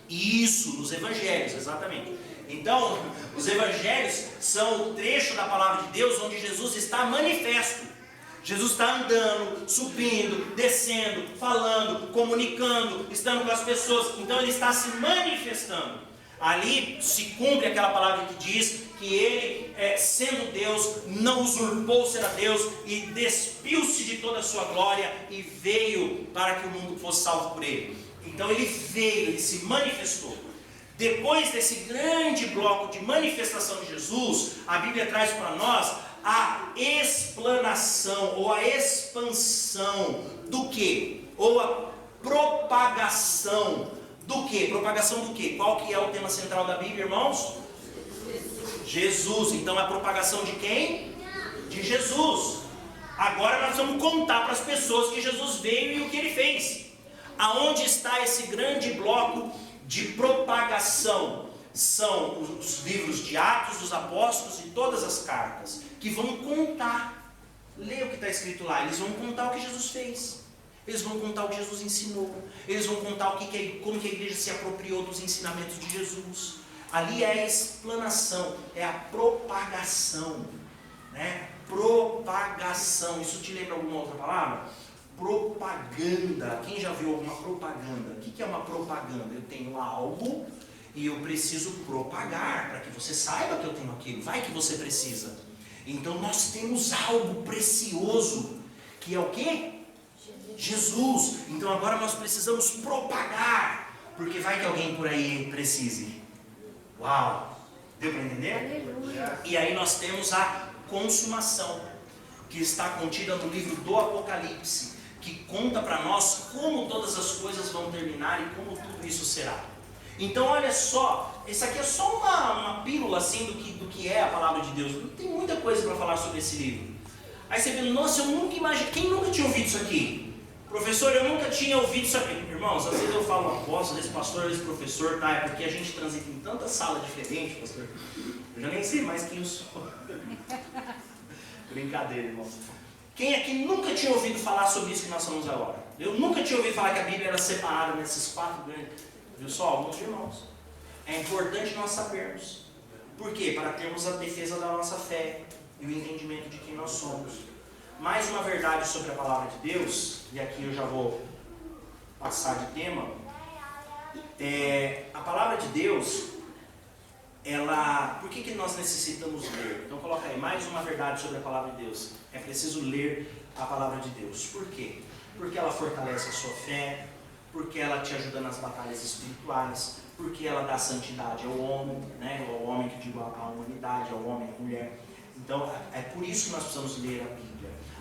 Isso, nos evangelhos, exatamente. Então, os evangelhos são o trecho da palavra de Deus onde Jesus está manifesto. Jesus está andando, subindo, descendo, falando, comunicando, estando com as pessoas. Então ele está se manifestando. Ali se cumpre aquela palavra que diz que ele, sendo Deus, não usurpou ser a Deus e despiu-se de toda a sua glória e veio para que o mundo fosse salvo por ele. Então ele veio, ele se manifestou. Depois desse grande bloco de manifestação de Jesus, a Bíblia traz para nós a explanação ou a expansão do quê? Ou a propagação do quê? Propagação do quê? Qual que é o tema central da Bíblia, irmãos? Jesus. Então a propagação de quem? De Jesus. Agora nós vamos contar para as pessoas que Jesus veio e o que ele fez. Aonde está esse grande bloco de propagação? São os livros de Atos dos Apóstolos e todas as cartas, que vão contar, lê o que está escrito lá, eles vão contar o que Jesus fez, eles vão contar o que Jesus ensinou, eles vão contar como que a igreja se apropriou dos ensinamentos de Jesus. Ali é a explanação, é a propagação, né? Propagação, isso te lembra alguma outra palavra? Propaganda. Quem já viu alguma propaganda? O que é uma propaganda? Eu tenho algo e eu preciso propagar para que você saiba que eu tenho aquilo. Vai que você precisa. Então nós temos algo precioso, que é o quê? Jesus. Então agora nós precisamos propagar, porque vai que alguém por aí precise. Uau! Deu para entender? Aleluia. E aí nós temos a consumação, que está contida no livro do Apocalipse, que conta para nós como todas as coisas vão terminar e como tudo isso será. Então olha só, isso aqui é só uma pílula assim do que é a palavra de Deus. Não tem muita coisa para falar sobre esse livro. Aí você vê, nossa, eu nunca imaginei, quem nunca tinha ouvido isso aqui? Professor, eu nunca tinha ouvido isso aqui. Irmãos, às vezes eu falo apóstolo, esse pastor, esse professor, tá? É porque a gente transita em tanta sala diferente, pastor. Eu já nem sei mais quem eu sou. Brincadeira, irmãos. Quem aqui nunca tinha ouvido falar sobre isso que nós falamos agora? Eu nunca tinha ouvido falar que a Bíblia era separada nesses 4 grandes. Viu só? Alguns irmãos. É importante nós sabermos. Por quê? Para termos a defesa da nossa fé e o entendimento de quem nós somos. Mais uma verdade sobre a palavra de Deus, e aqui eu já vou passar de tema. A palavra de Deus, por que nós necessitamos ler? Então coloca aí, mais uma verdade sobre a palavra de Deus. É preciso ler a palavra de Deus. Por quê? Porque ela fortalece a sua fé, porque ela te ajuda nas batalhas espirituais, porque ela dá santidade ao homem, né? Ao homem que digo à humanidade, ao homem, à mulher. Então é por isso que nós precisamos ler a Bíblia.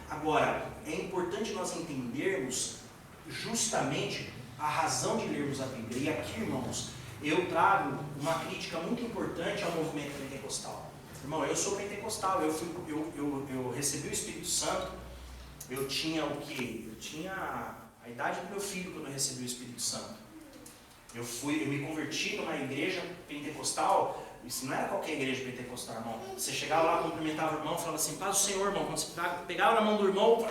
Agora, é importante nós entendermos justamente a razão de lermos a Bíblia. E aqui, irmãos, eu trago uma crítica muito importante ao movimento pentecostal. Irmão, eu sou pentecostal, eu recebi o Espírito Santo, eu tinha o quê? Eu tinha a idade do meu filho quando eu recebi o Espírito Santo. Eu me converti numa igreja pentecostal. Isso não era qualquer igreja pentecostal, irmão. Você chegava lá, cumprimentava o irmão, falava assim, paz do Senhor, irmão. Quando você pegava na mão do irmão,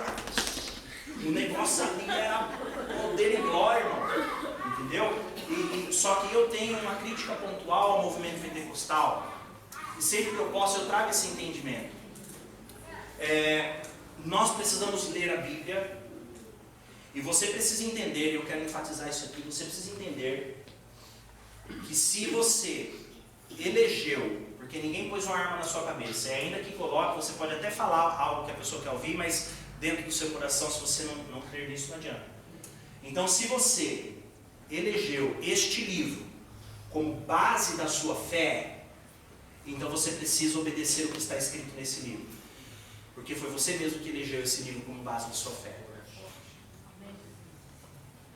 o negócio ali era poder e glória, irmão. Entendeu? Só que eu tenho uma crítica pontual ao movimento pentecostal. E sempre que eu posso, eu trago esse entendimento. Nós precisamos ler a Bíblia. E você precisa entender, eu quero enfatizar isso aqui, você precisa entender que se você elegeu, porque ninguém pôs uma arma na sua cabeça, ainda que coloque, você pode até falar algo que a pessoa quer ouvir, mas dentro do seu coração, se você não crer nisso, não adianta. Então, se você elegeu este livro como base da sua fé, então você precisa obedecer o que está escrito nesse livro. Porque foi você mesmo que elegeu esse livro como base da sua fé.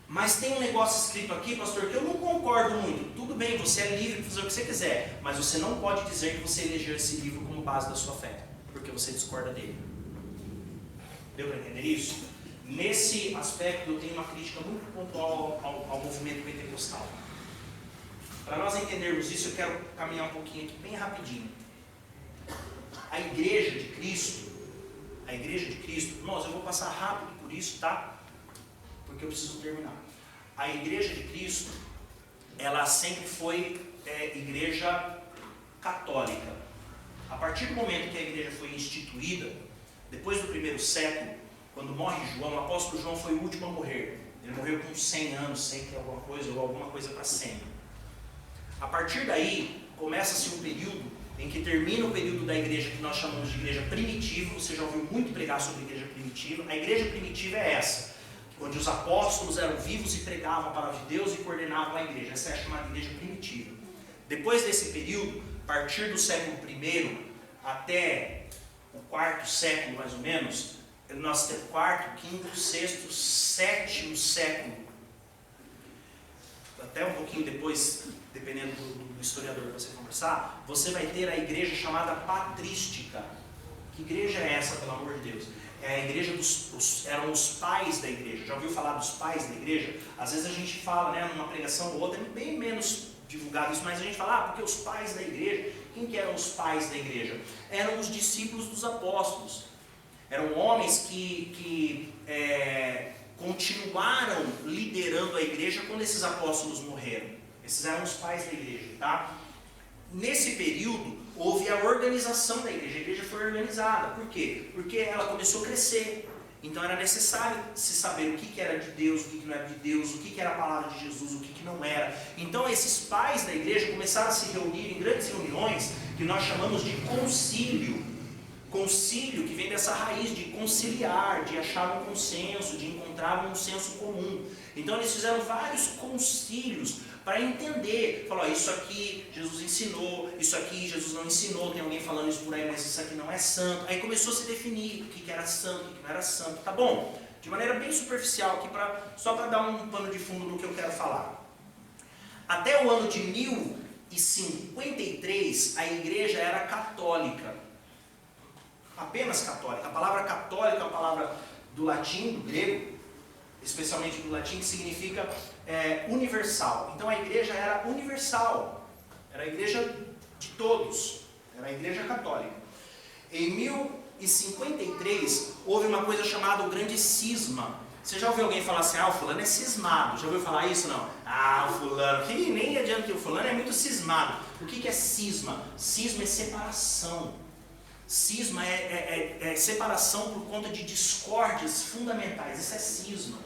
Mas tem um negócio escrito aqui, pastor, que eu não concordo muito. Tudo bem, você é livre para fazer o que você quiser, mas você não pode dizer que você elegeu esse livro como base da sua fé, porque você discorda dele. Deu para entender isso? Nesse aspecto, eu tenho uma crítica muito pontual ao movimento pentecostal. Para nós entendermos isso, eu quero caminhar um pouquinho aqui, bem rapidinho. A igreja de Cristo, irmãos, eu vou passar rápido por isso, tá? Porque eu preciso terminar. A igreja de Cristo, ela sempre foi igreja católica. A partir do momento que a igreja foi instituída, depois do primeiro século, quando morre João, o apóstolo João foi o último a morrer. Ele morreu com 100 anos, 100 que é alguma coisa, ou alguma coisa para 100. A partir daí, começa-se um período em que termina o período da igreja que nós chamamos de igreja primitiva. Você já ouviu muito pregar sobre a igreja primitiva. A igreja primitiva é essa, onde os apóstolos eram vivos e pregavam a palavra de Deus e coordenavam a igreja. Essa é a chamada igreja primitiva. Depois desse período, a partir do século I até o quarto século, mais ou menos, nós temos quarto, quinto, sexto, sétimo século, até um pouquinho depois, dependendo do historiador que você conversar, você vai ter a igreja chamada patrística. Que igreja é essa, pelo amor de Deus? É a igreja eram os pais da igreja. Já ouviu falar dos pais da igreja? Às vezes a gente fala, né, numa pregação ou outra, é bem menos divulgado isso, mas a gente fala, porque os pais da igreja. Quem que eram os pais da igreja? Eram os discípulos dos apóstolos. Eram homens que continuaram liderando a igreja quando esses apóstolos morreram. Esses eram os pais da igreja, tá? Nesse período, houve a organização da igreja. A igreja foi organizada. Por quê? Porque ela começou a crescer. Então era necessário se saber o que era de Deus, o que não era de Deus, o que era a palavra de Jesus, o que não era. Então esses pais da igreja começaram a se reunir em grandes reuniões que nós chamamos de concílio. Concílio que vem dessa raiz de conciliar, de achar um consenso, de encontrar um senso comum. Então eles fizeram vários concílios para entender, falou, isso aqui Jesus ensinou, isso aqui Jesus não ensinou, tem alguém falando isso por aí, mas isso aqui não é santo. Aí começou a se definir o que era santo, o que não era santo, tá bom? De maneira bem superficial aqui, só para dar um pano de fundo no que eu quero falar. Até o ano de 1053, a igreja era católica. Apenas católica. A palavra católica é uma palavra do latim, do grego, especialmente do latim, que significa universal. Então a igreja era universal, era a igreja de todos, era a igreja católica. Em 1053 houve uma coisa chamada o grande cisma. Você já ouviu alguém falar assim, o fulano é cismado? Já ouviu falar isso? Não. O fulano, que nem adianta que o fulano é muito cismado. O que é cisma? Cisma é separação. Cisma é separação por conta de discórdias fundamentais. Isso é cisma.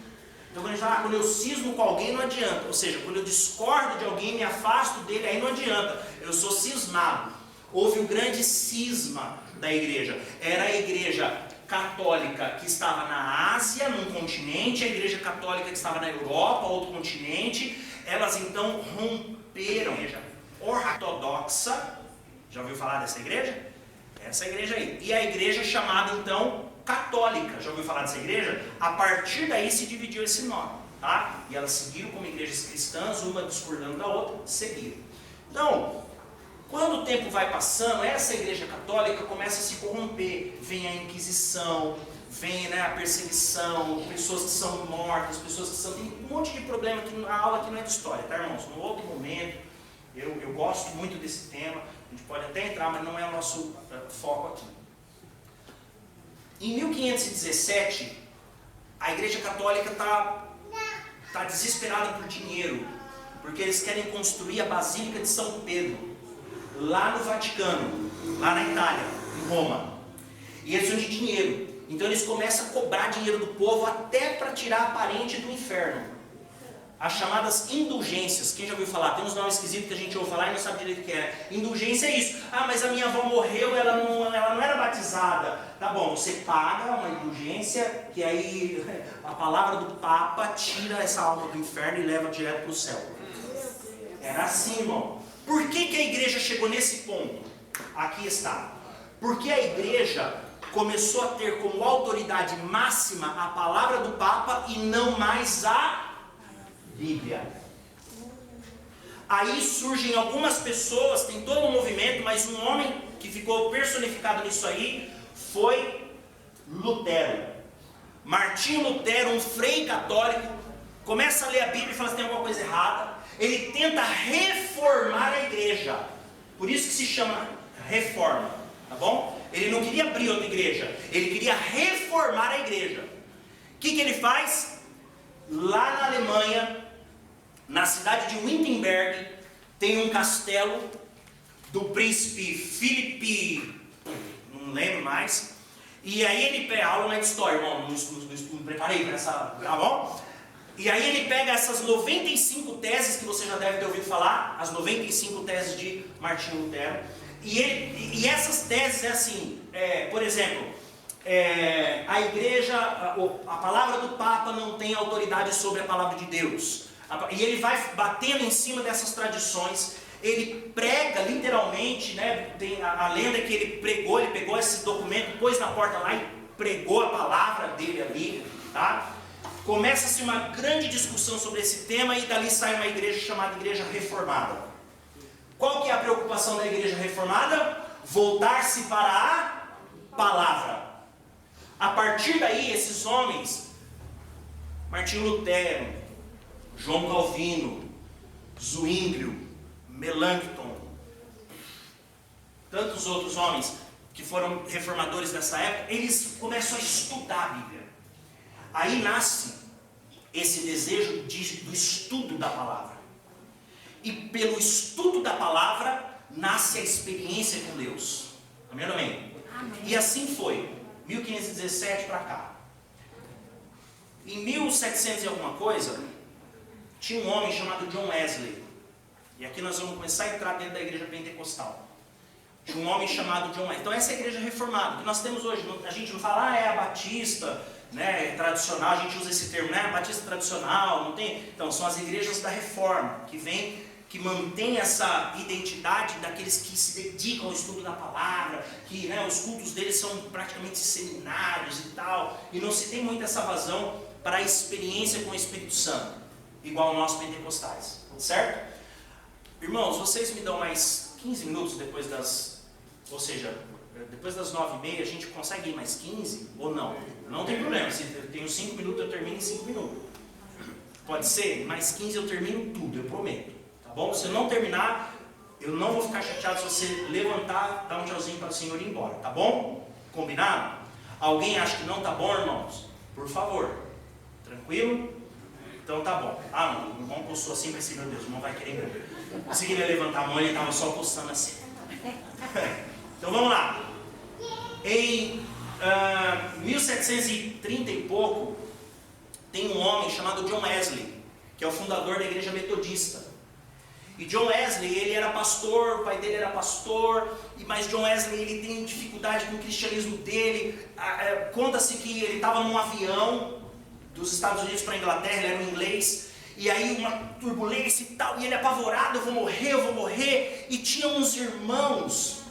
Então quando a gente fala, quando eu cismo com alguém não adianta. Ou seja, quando eu discordo de alguém, me afasto dele, aí não adianta. Eu sou cismado. Houve um grande cisma da igreja. Era a igreja católica que estava na Ásia, num continente, a igreja católica que estava na Europa, outro continente. Elas então romperam. A igreja ortodoxa, já ouviu falar dessa igreja? Essa igreja aí. E a igreja chamada então católica, já ouviu falar dessa igreja? A partir daí se dividiu esse nome, tá? E elas seguiram como igrejas cristãs, uma discordando da outra, seguiram. Então, quando o tempo vai passando, essa igreja católica começa a se corromper. Vem a Inquisição, vem a perseguição, pessoas que são mortas, pessoas que são... Tem um monte de problema, que a aula aqui não é de história, tá, irmãos? Num outro momento, eu gosto muito desse tema, a gente pode até entrar, mas não é o nosso foco aqui. Em 1517, a igreja católica está desesperada por dinheiro, porque eles querem construir a Basílica de São Pedro, lá no Vaticano, lá na Itália, em Roma. E eles precisam de dinheiro. Então eles começam a cobrar dinheiro do povo até para tirar a parente do inferno. As chamadas indulgências. Quem já ouviu falar? Tem uns nomes esquisitos que a gente ouve falar e não sabe direito o que é. Indulgência é isso. Mas a minha avó morreu, ela não era batizada. Tá bom, você paga uma indulgência, que aí a palavra do Papa tira essa alma do inferno e leva direto para o céu. Era assim, irmão. Por que que a igreja chegou nesse ponto? Aqui está. Porque a igreja começou a ter como autoridade máxima a palavra do Papa e não mais a Bíblia. Aí surgem algumas pessoas, tem todo um movimento, mas um homem que ficou personificado nisso aí foi Lutero. Martinho Lutero, um frei católico, começa a ler a Bíblia e fala que tem alguma coisa errada. Ele tenta reformar a igreja. Por isso que se chama reforma, tá bom? Ele não queria abrir outra igreja, ele queria reformar a igreja. O que ele faz? Lá na Alemanha, na cidade de Wittenberg, tem um castelo do príncipe Filipe, não lembro mais. E aí ele pega, aula não é de história, irmão, não preparei para essa, tá bom? E aí ele pega essas 95 teses que você já deve ter ouvido falar, as 95 teses de Martinho Lutero. E essas teses é assim, por exemplo, a igreja, a palavra do Papa não tem autoridade sobre a palavra de Deus. E ele vai batendo em cima dessas tradições. Ele prega literalmente, né? Tem a lenda que ele pegou esse documento, pôs na porta lá e pregou a palavra dele ali, tá? Começa-se uma grande discussão sobre esse tema e dali sai uma igreja chamada Igreja Reformada. Qual que é a preocupação da Igreja Reformada? Voltar-se para a palavra. A partir daí, esses homens, Martinho Lutero, João Calvino, Zwinglio, Melanchthon, tantos outros homens que foram reformadores dessa época, eles começam a estudar a Bíblia. Aí nasce esse desejo do estudo da palavra. E pelo estudo da palavra, nasce a experiência com Deus. Amém ou não amém? Amém. E assim foi, 1517 para cá. Em 1700 e alguma coisa, tinha um homem chamado John Wesley. E aqui nós vamos começar a entrar dentro da igreja pentecostal. Tinha um homem chamado John Wesley. Então essa é a igreja reformada, que nós temos hoje. A gente não fala, é a batista, né, tradicional, a gente usa esse termo, né, a batista tradicional, não tem? Então são as igrejas da reforma, que mantém essa identidade daqueles que se dedicam ao estudo da palavra, que, né, os cultos deles são praticamente seminários e tal, e não se tem muito essa vazão para a experiência com o Espírito Santo, igual nós pentecostais, certo? Irmãos, vocês me dão mais 15 minutos depois das 9h30, a gente consegue ir mais 15 ou não? Não tem problema, se eu tenho 5 minutos eu termino em 5 minutos. Pode ser? Mais 15 eu termino tudo, eu prometo. Bom, se eu não terminar, eu não vou ficar chateado se você levantar, dar um tchauzinho para o Senhor ir embora, tá bom? Combinado? Alguém acha que não tá bom, irmãos? Por favor. Tranquilo? Então tá bom. Ah, não, o irmão postou assim, pensei, meu Deus, o irmão vai querer mesmo. Se queria levantar a mão, ele estava só postando assim. Então vamos lá. Em 1730 e pouco, tem um homem chamado John Wesley, que é o fundador da igreja metodista. E John Wesley, ele era pastor, o pai dele era pastor, mas John Wesley, ele tem dificuldade com o cristianismo dele. Conta-se que ele estava num avião dos Estados Unidos para a Inglaterra, ele era um inglês, e aí uma turbulência e tal, e ele apavorado, eu vou morrer, e tinha uns irmãos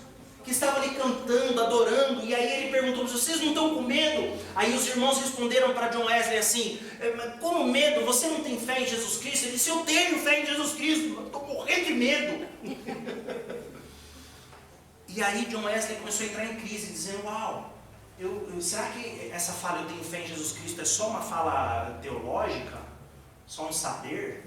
que estavam ali cantando, adorando, e aí ele perguntou, vocês não estão com medo? Aí os irmãos responderam para John Wesley assim, como medo? Você não tem fé em Jesus Cristo? Ele disse, eu tenho fé em Jesus Cristo, eu estou morrendo de medo. E aí John Wesley começou a entrar em crise, dizendo, uau, será que essa fala, eu tenho fé em Jesus Cristo, é só uma fala teológica? Só um saber?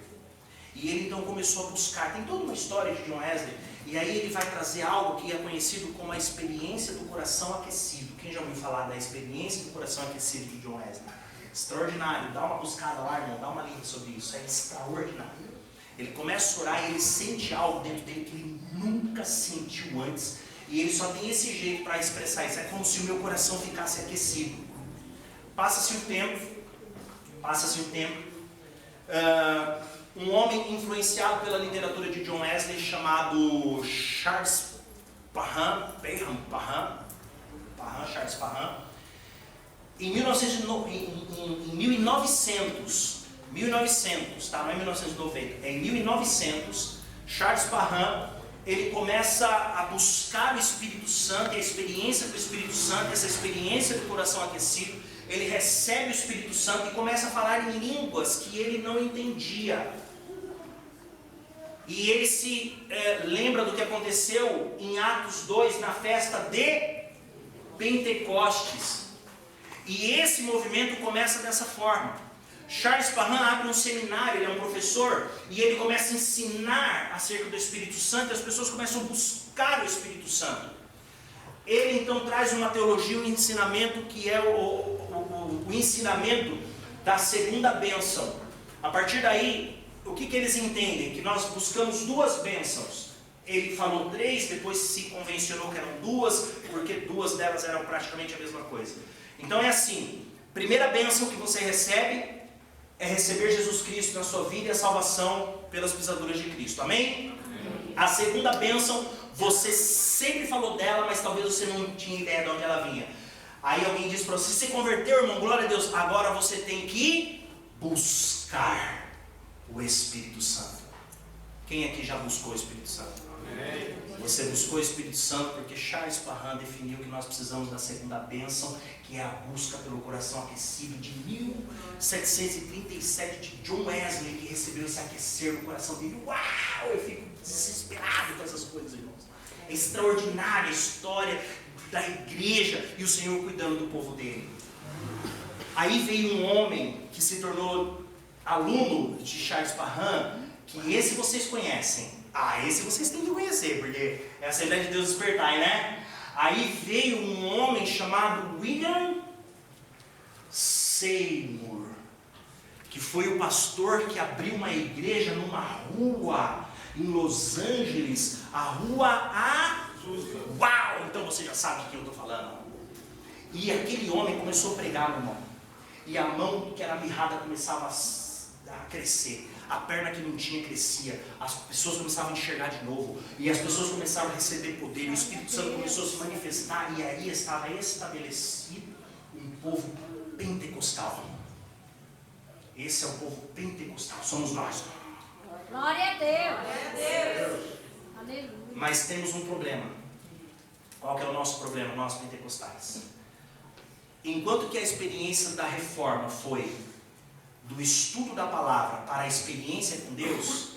E ele então começou a buscar, tem toda uma história de John Wesley, e aí ele vai trazer algo que é conhecido como a experiência do coração aquecido. Quem já ouviu falar da experiência do coração aquecido de John Wesley? Extraordinário, dá uma buscada lá, irmão, dá uma lida sobre isso, é extraordinário. Ele começa a orar e ele sente algo dentro dele que ele nunca sentiu antes, e ele só tem esse jeito para expressar isso, é como se o meu coração ficasse aquecido. Passa-se um tempo, um homem influenciado pela literatura de John Wesley chamado Charles Parham, em 1900, tá? Não é 1990, é em 1900, Charles Parham, ele começa a buscar o Espírito Santo, e a experiência com o Espírito Santo, essa experiência do coração aquecido. Ele recebe o Espírito Santo e começa a falar em línguas que ele não entendia. E ele se lembra do que aconteceu em Atos 2, na festa de Pentecostes. E esse movimento começa dessa forma. Charles Parham abre um seminário, ele é um professor, e ele começa a ensinar acerca do Espírito Santo, e as pessoas começam a buscar o Espírito Santo. Ele então traz uma teologia, um ensinamento que é o ensinamento da segunda bênção. A partir daí, o que eles entendem? Que nós buscamos duas bênçãos. Ele falou três, depois se convencionou que eram duas, porque duas delas eram praticamente a mesma coisa. Então é assim, primeira bênção que você recebe é receber Jesus Cristo na sua vida e a salvação pelas pisaduras de Cristo. Amém? Amém. A segunda bênção, você sempre falou dela, mas talvez você não tinha ideia de onde ela vinha. Aí alguém diz para você, se converteu, irmão, glória a Deus, agora você tem que buscar o Espírito Santo. Quem aqui já buscou o Espírito Santo? Amém. Você buscou o Espírito Santo porque Charles Parham definiu que nós precisamos da segunda bênção, que é a busca pelo coração aquecido, de 1737, de John Wesley, que recebeu esse aquecer no coração dele. Uau! Eu fico desesperado com essas coisas, irmãos. É extraordinária a história da igreja e o Senhor cuidando do povo dele. Aí veio um homem que se tornou aluno de Charles Parham, que esse vocês conhecem. Esse vocês têm que conhecer, porque é a Assembleia de Deus Despertai, né? Aí veio um homem chamado William Seymour, que foi o pastor que abriu uma igreja numa rua em Los Angeles, a rua Uau! Então você já sabe de quem eu estou falando. E aquele homem começou a pregar, meu irmão. E a mão que era mirrada começava a crescer. A perna que não tinha crescia. As pessoas começavam a enxergar de novo. E as pessoas começaram a receber poder. O Espírito Santo começou a se manifestar. E aí estava estabelecido um povo pentecostal. Esse é o povo pentecostal. Somos nós. Glória a Deus. Glória a Deus. Aleluia. Mas temos um problema. Qual que é o nosso problema, nós pentecostais? Enquanto que a experiência da reforma foi do estudo da palavra para a experiência com Deus,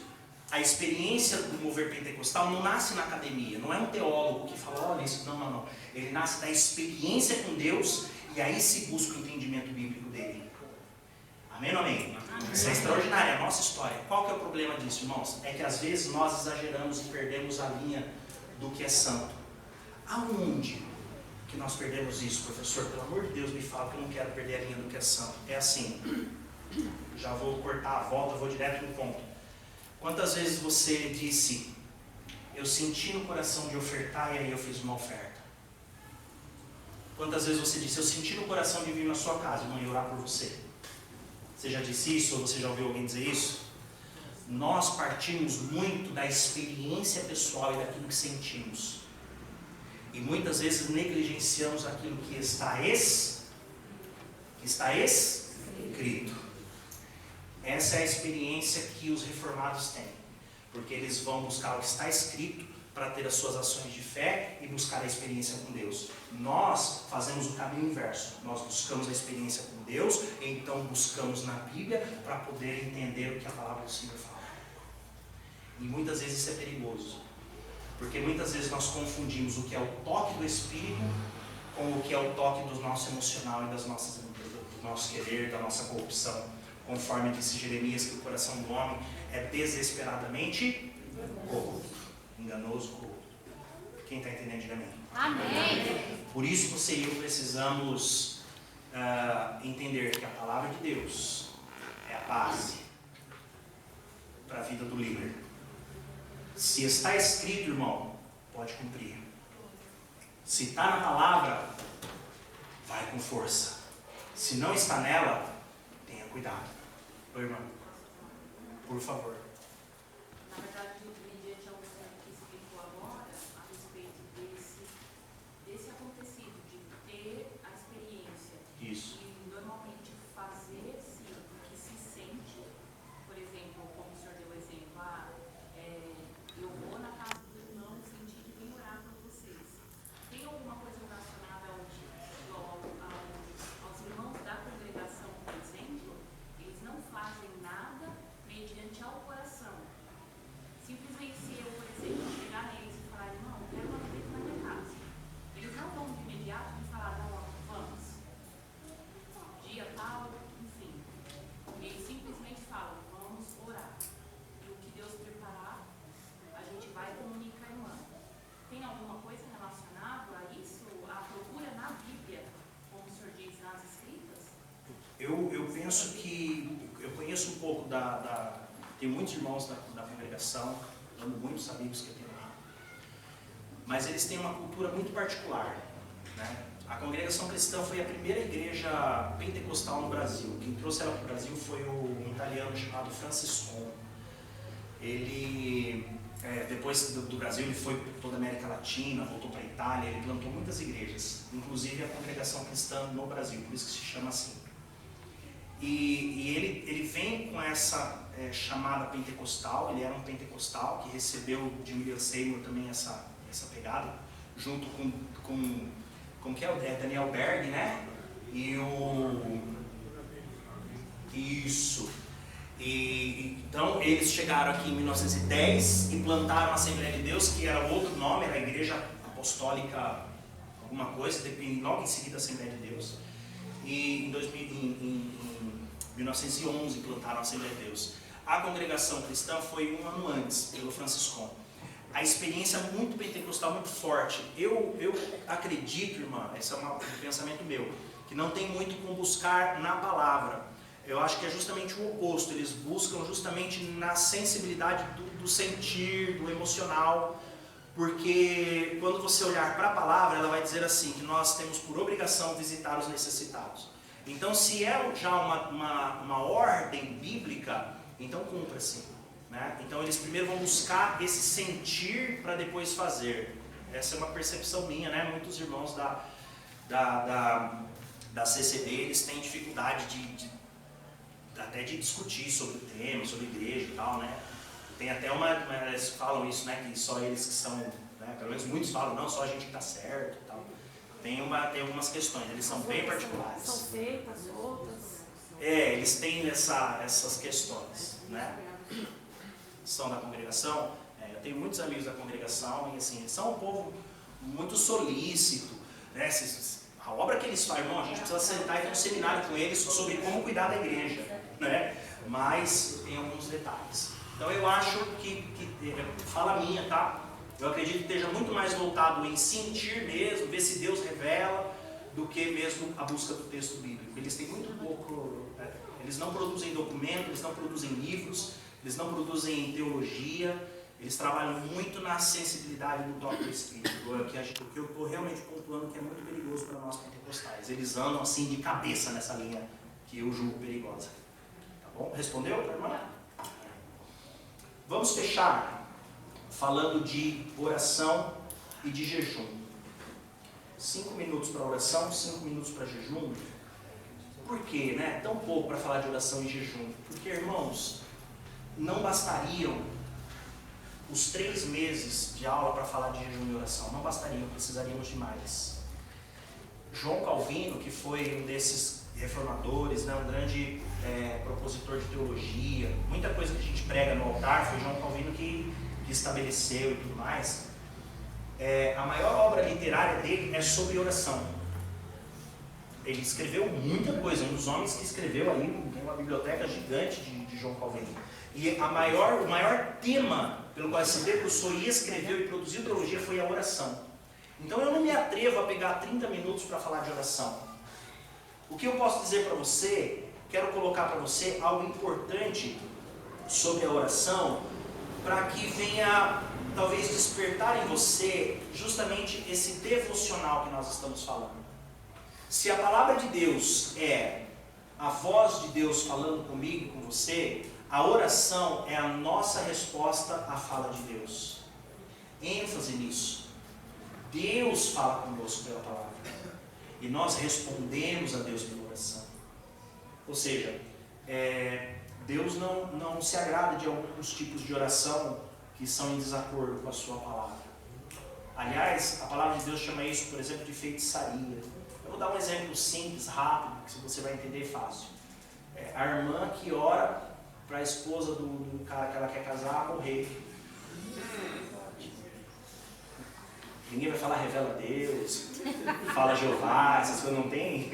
a experiência do mover pentecostal não nasce na academia, não é um teólogo que fala, olha isso, não. Ele nasce da experiência com Deus e aí se busca o entendimento bíblico dele. Amém ou amém? Amém. Isso é extraordinário, é a nossa história. Qual que é o problema disso, irmãos? É que às vezes nós exageramos e perdemos a linha do que é santo. Aonde que nós perdemos isso, professor? Pelo amor de Deus, me fala que eu não quero perder a linha do que é santo. É assim, já vou cortar a volta, vou direto no ponto. Quantas vezes você disse, eu senti no coração de ofertar e aí eu fiz uma oferta? Quantas vezes você disse, eu senti no coração de vir na sua casa e não ia orar por você? Você já disse isso ou você já ouviu alguém dizer isso? Nós partimos muito da experiência pessoal e daquilo que sentimos. E muitas vezes negligenciamos aquilo que está escrito. Essa é a experiência que os reformados têm. Porque eles vão buscar o que está escrito para ter as suas ações de fé e buscar a experiência com Deus. Nós fazemos o caminho inverso. Nós buscamos a experiência com Deus, e então buscamos na Bíblia para poder entender o que a palavra do Senhor fala. E muitas vezes isso é perigoso. Porque muitas vezes nós confundimos o que é o toque do Espírito com o que é o toque do nosso emocional e do nosso querer, da nossa corrupção. Conforme disse Jeremias, que o coração do homem é desesperadamente corrupto, enganoso, corrupto. Quem está entendendo, diga amém. Amém. Por isso você e eu precisamos entender que a palavra de Deus é a base para a vida do líder. Se está escrito, irmão, pode cumprir. Se está na palavra, vai com força. Se não está nela, tenha cuidado. Oi, irmão. Por favor. Na verdade, mediante a observação que explicou agora, a respeito desse acontecido, de ter a experiência. Isso. E normalmente fazer o que se sente, por exemplo, como o senhor deu o exemplo, Tenho muitos irmãos da congregação, amo muitos amigos que eu tenho lá. Mas eles têm uma cultura muito particular, né? A congregação cristã foi a primeira igreja pentecostal no Brasil. Quem trouxe ela para o Brasil foi um italiano chamado Franciscon. Ele, depois do Brasil, ele foi por toda a América Latina, voltou para a Itália, ele plantou muitas igrejas, inclusive a congregação cristã no Brasil, por isso que se chama assim. E ele vem com essa chamada pentecostal. Ele era um pentecostal que recebeu de William Seymour também essa pegada, junto com que é o Daniel Berg, né? Então eles chegaram aqui em 1910 e plantaram a Assembleia de Deus, que era outro nome, era a Igreja Apostólica alguma coisa, logo em seguida a Assembleia de Deus. E em 1911 plantaram a Assembleia de Deus. A congregação cristã foi um ano antes, pelo Franciscon. A experiência muito pentecostal, muito forte. Eu acredito, irmã, esse é um pensamento meu, que não tem muito como buscar na palavra. Eu acho que é justamente o oposto. Eles buscam justamente na sensibilidade do sentir, do emocional. Porque quando você olhar para a palavra, ela vai dizer assim, que nós temos por obrigação visitar os necessitados. Então, se é já uma ordem bíblica, então cumpra-se, né? Então, eles primeiro vão buscar esse sentir para depois fazer. Essa é uma percepção minha, né? Muitos irmãos da CCD, eles têm dificuldade até de discutir sobre o tema, sobre a igreja e tal, né? Tem até eles falam isso, né? Que só eles que são, né? Pelo menos muitos falam, não, só a gente que está certo e tal. Tem algumas questões, eles são bem particulares. São feitas, outras. Eles têm essas questões, né? São da congregação. Eu tenho muitos amigos da congregação e assim, são um povo muito solícito, né? A obra que eles fazem, irmão, a gente precisa sentar e ter um seminário com eles sobre como cuidar da igreja, né? Mas tem alguns detalhes. Então eu acho que fala a minha, tá? Eu acredito que esteja muito mais voltado em sentir mesmo, ver se Deus revela, do que mesmo a busca do texto bíblico. Eles têm muito pouco, eles não produzem documentos, eles não produzem livros, eles não produzem teologia, eles trabalham muito na sensibilidade do toque do Espírito, o que eu estou realmente pontuando que é muito perigoso para nós pentecostais. Eles andam assim de cabeça nessa linha que eu julgo perigosa. Tá bom? Respondeu, irmã? Vamos fechar falando de oração e de jejum. 5 minutos para oração, 5 minutos para jejum. Por quê, né? Tão pouco para falar de oração e jejum. Porque, irmãos, não bastariam os 3 meses de aula para falar de jejum e oração. Não bastariam, precisaríamos de mais. João Calvino, que foi um desses reformadores, né, um grande propositor de teologia, muita coisa que a gente prega no altar, foi João Calvino que estabeleceu e tudo mais. A maior obra literária dele é sobre oração. Ele escreveu muita coisa, um dos homens que escreveu aí, tem uma biblioteca gigante de João Calvino. E o maior tema pelo qual se debruçou e escreveu e produziu teologia foi a oração. Então eu não me atrevo a pegar 30 minutos para falar de oração. O que eu posso dizer para você, quero colocar para você algo importante sobre a oração, para que venha talvez despertar em você justamente esse devocional que nós estamos falando. Se a palavra de Deus é a voz de Deus falando comigo e com você, a oração é a nossa resposta à fala de Deus. ênfase nisso. Deus fala conosco pela palavra e nós respondemos a Deus pela oração. Ou seja, Deus não se agrada de alguns tipos de oração que são em desacordo com a sua palavra. Aliás, a palavra de Deus chama isso, por exemplo, de feitiçaria. Eu vou dar um exemplo simples, rápido, que você vai entender fácil. A irmã que ora para a esposa do cara que ela quer casar morrer. Ninguém vai falar revela Deus, fala Jeová, essas coisas não tem.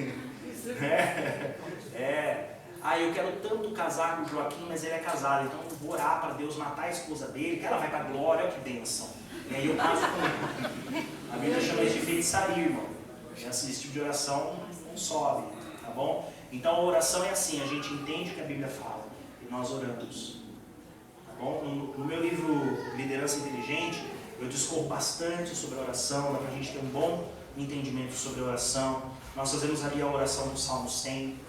Eu quero tanto casar com o Joaquim, mas ele é casado, então eu vou orar para Deus matar a esposa dele, que ela vai para a glória, olha que bênção. E aí eu caso com ele. A Bíblia chama isso de feitiçaria, irmão. Esse tipo de oração não sobe, tá bom? Então a oração é assim, a gente entende o que a Bíblia fala. e nós oramos. Tá bom? No meu livro Liderança Inteligente, eu discorro bastante sobre a oração, dá para a gente ter um bom entendimento sobre a oração. Nós fazemos ali a oração do Salmo 100.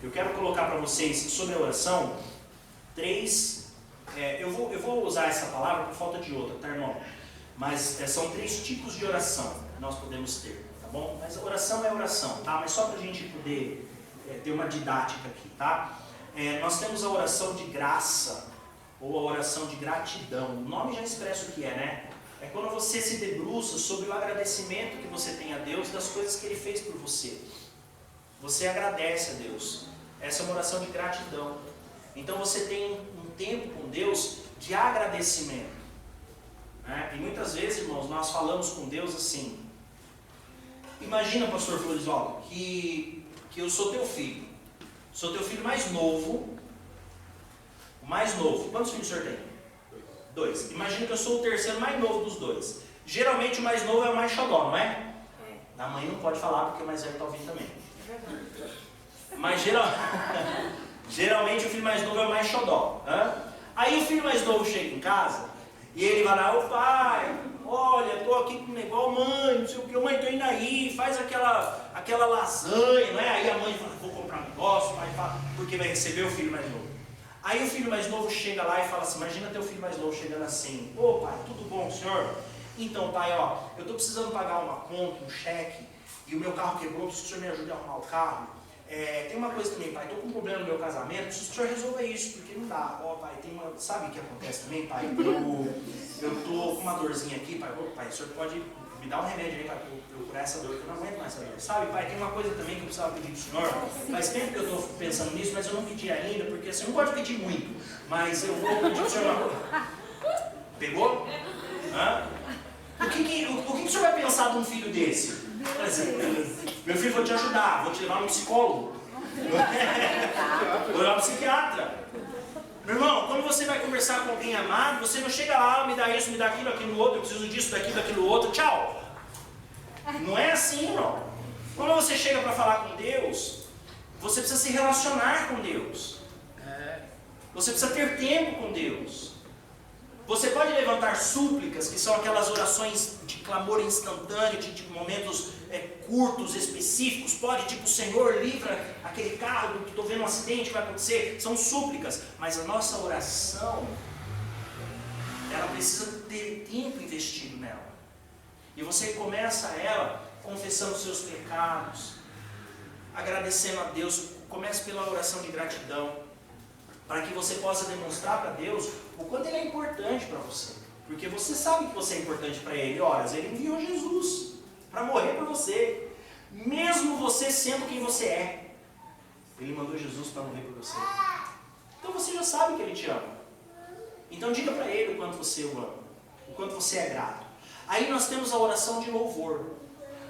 Eu quero colocar para vocês sobre a oração eu vou usar essa palavra por falta de outra, tá, irmão? Mas são 3 tipos de oração que nós podemos ter, tá bom? Mas a oração é oração, tá? Mas só para a gente poder ter uma didática aqui, tá? Nós temos a oração de graça ou a oração de gratidão. O nome já expressa o que é, né? É quando você se debruça sobre o agradecimento que você tem a Deus das coisas que Ele fez por você. Você agradece a Deus. Essa é uma oração de gratidão. Então você tem um tempo com Deus de agradecimento, né? E muitas vezes, irmãos, nós falamos com Deus assim. Imagina, pastor Florisvaldo, que eu sou teu filho. Sou teu filho mais novo. O mais novo. Quantos filhos o senhor tem? 2. Imagina que eu sou o terceiro mais novo dos 2. Geralmente o mais novo é o mais xodó, não é? A mãe não pode falar porque o mais velho está ouvindo também. Mas geralmente o filho mais novo é o mais xodó. Aí o filho mais novo chega em casa e ele vai lá, ô pai, olha, estou aqui com um negócio, mãe, não sei o que, mãe, estou indo aí, faz aquela lasanha, não é? Aí a mãe fala, vou comprar um negócio, o pai fala, porque vai receber o filho mais novo. Aí o filho mais novo chega lá e fala assim, imagina teu filho mais novo chegando assim, ô pai, tudo bom, senhor? Então pai, ó, eu estou precisando pagar uma conta, um cheque, e o meu carro quebrou, preciso que o senhor me ajude a arrumar o carro. Tem uma coisa também, pai, estou com um problema no meu casamento, preciso que o senhor resolva isso, porque não dá. Ó pai, sabe o que acontece também, pai? Eu estou com uma dorzinha aqui, pai, pai, o senhor pode me dar um remédio aí para eu curar essa dor, que eu não aguento mais essa dor. Sabe, pai, tem uma coisa também que eu precisava pedir para o senhor, faz tempo que eu estou pensando nisso, mas eu não pedi ainda, porque assim, eu não gosto de pedir muito, mas eu vou pedir para o senhor uma coisa. Pegou? O que o senhor vai pensar de um filho desse? Meu filho, vou te ajudar, vou te levar no psicólogo, vou levar no psiquiatra. Meu irmão, quando você vai conversar com alguém amado, você não chega lá, me dá isso, me dá aquilo, aquilo outro, eu preciso disso, daquilo outro, tchau. Não é assim, irmão. Quando você chega para falar com Deus, você precisa se relacionar com Deus. Você precisa ter tempo com Deus. Você pode levantar súplicas, que são aquelas orações de clamor instantâneo, de momentos curtos, específicos. Pode, tipo, Senhor, livra aquele carro, que estou vendo um acidente que vai acontecer. São súplicas. Mas a nossa oração, ela precisa ter tempo investido nela. E você começa ela confessando os seus pecados, agradecendo a Deus. Comece pela oração de gratidão, para que você possa demonstrar para Deus o quanto Ele é importante para você. Porque você sabe que você é importante para Ele. Ora, Ele enviou Jesus para morrer por você. Mesmo você sendo quem você é. Ele mandou Jesus para morrer por você. Então você já sabe que Ele te ama. Então diga para Ele o quanto você o ama. O quanto você é grato. Aí nós temos a oração de louvor.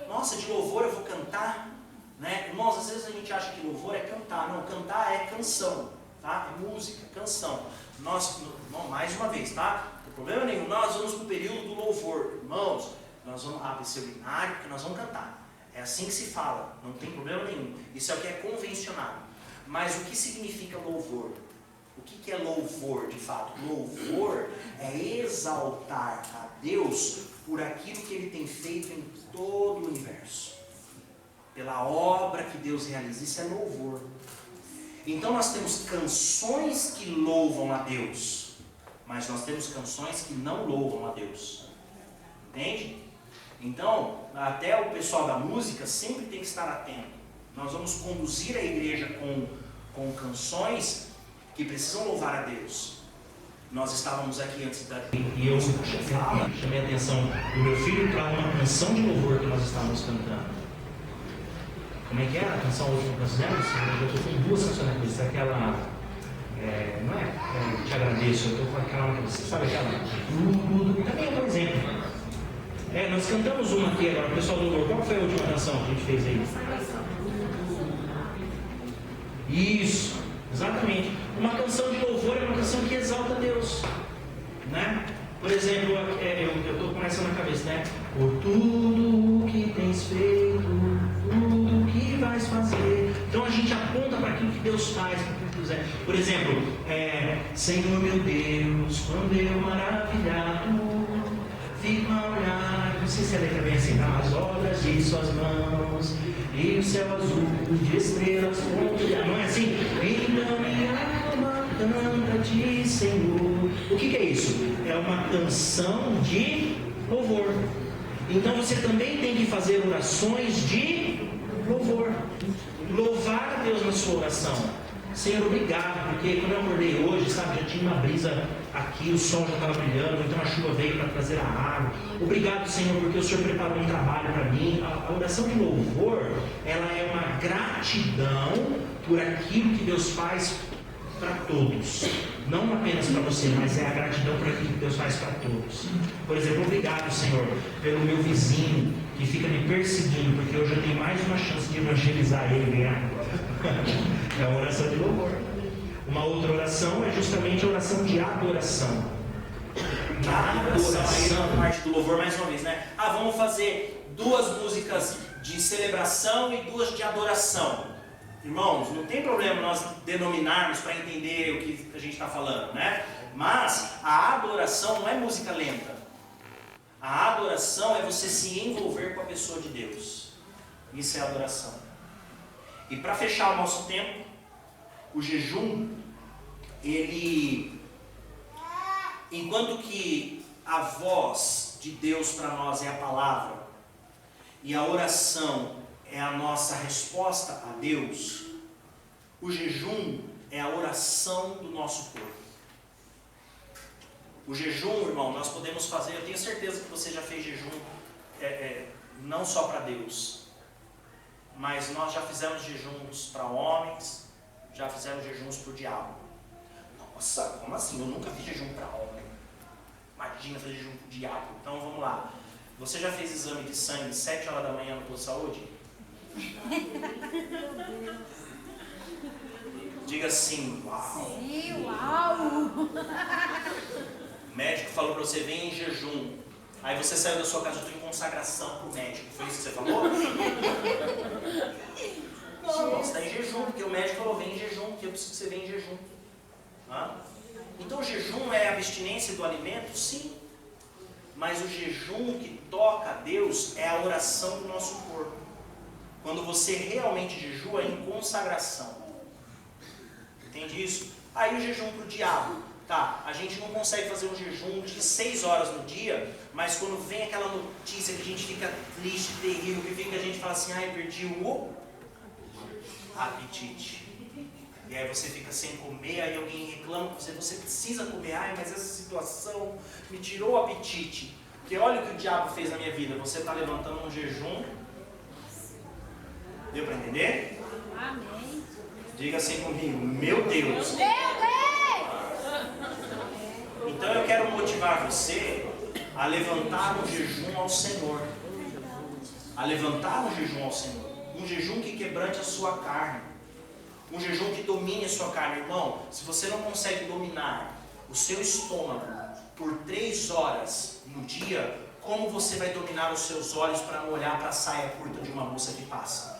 Nossa, de louvor eu vou cantar, né? Irmãos, às vezes a gente acha que louvor é cantar. Não, cantar é canção. Tá? É música, canção. Nós, mais uma vez, tá? Não tem problema nenhum. Nós vamos para o período do louvor. Irmãos, nós vamos abrir seu binário porque nós vamos cantar. É assim que se fala. Não tem problema nenhum. Isso aqui é convencional. Mas o que significa louvor? O que é louvor, de fato? Louvor é exaltar a Deus por aquilo que Ele tem feito em todo o universo. Pela obra que Deus realiza. Isso é louvor. Então nós temos canções que louvam a Deus, mas nós temos canções que não louvam a Deus. Entende? Então, até o pessoal da música sempre tem que estar atento. Nós vamos conduzir a igreja com canções que precisam louvar a Deus. Nós estávamos aqui antes da... E eu chamei a atenção do meu filho para uma canção de louvor que nós estávamos cantando. Como é que era a canção hoje que nós fizemos? Eu estou com 2 canções na cabeça. Aquela, não é? Te agradeço. Eu estou com aquela, você sabe aquela? Também é um exemplo. Nós cantamos uma aqui agora, o pessoal do louvor. Qual foi a última canção que a gente fez aí? Isso, exatamente. Uma canção de louvor é uma canção que exalta a Deus, né? Por exemplo, eu estou com essa na cabeça, né? Por tudo o que tens feito, tudo o que vais fazer, Então a gente aponta para aquilo que Deus faz, para aquilo que Deus é. Por exemplo, Senhor meu Deus, quando eu maravilhado fico a olhar, você se alegra bem assim, as obras de suas mãos e o céu azul de estrelas, não é assim? Então minha alma canta de Senhor. O que é isso? É uma canção de louvor. Então você também tem que fazer orações de louvor. Louvar a Deus na sua oração. Senhor, obrigado, porque quando eu acordei hoje, sabe, já tinha uma brisa aqui, o sol já estava brilhando, então a chuva veio para trazer a água. Obrigado, Senhor, porque o Senhor preparou um trabalho para mim. A oração de louvor, ela é uma gratidão por aquilo que Deus faz para todos. Não apenas para você, mas é a gratidão por aquilo que Deus faz para todos. Por exemplo, obrigado, Senhor, pelo meu vizinho que fica me perseguindo, porque hoje eu tenho mais uma chance de evangelizar ele e ganhar. É uma oração de louvor. Uma outra oração é justamente a oração de adoração. Na adoração, aí, parte do louvor, mais uma vez, né? Vamos fazer 2 músicas de celebração e 2 de adoração. Irmãos, não tem problema nós denominarmos para entender o que a gente está falando, né? Mas a adoração não é música lenta. A adoração é você se envolver com a pessoa de Deus. Isso é adoração. E para fechar o nosso tempo, o jejum, ele, enquanto que a voz de Deus para nós é a palavra, e a oração é a nossa resposta a Deus, o jejum é a oração do nosso corpo. O jejum, irmão, nós podemos fazer, eu tenho certeza que você já fez jejum, não só para Deus, mas nós já fizemos jejuns para homens, já fizemos jejuns para o diabo. Nossa, como assim? Eu nunca fiz jejum para homem. Imagina fazer jejum para o diabo. Então vamos lá. Você já fez exame de sangue 7 horas da manhã no posto de saúde? Diga assim, uau. Sim, uau. O médico falou para você, vem em jejum. Aí você saiu da sua casa, eu estou em consagração para o médico. Foi isso que você falou? Não, você está em jejum, porque o médico falou, vem em jejum, porque eu preciso que você venha em jejum. Então o jejum é a abstinência do alimento? Sim. Mas o jejum que toca a Deus é a oração do nosso corpo. Quando você realmente jejua, é em consagração. Entende isso? Aí o jejum para o diabo. Tá, a gente não consegue fazer um jejum de 6 horas no dia, mas quando vem aquela notícia que a gente fica triste, terrível, que a gente fala assim, perdi o apetite. E aí você fica sem comer, aí alguém reclama com você precisa comer, mas essa situação me tirou o apetite. Porque olha o que o diabo fez na minha vida, você está levantando um jejum. Deu para entender? Amém. Diga assim comigo, meu Deus. Meu Deus! Então eu quero motivar você a levantar um jejum ao Senhor. A levantar um jejum ao Senhor. Um jejum que quebrante a sua carne. Um jejum que domine a sua carne. Irmão, se você não consegue dominar o seu estômago por 3 horas no dia, como você vai dominar os seus olhos para não olhar para a saia curta de uma moça que passa?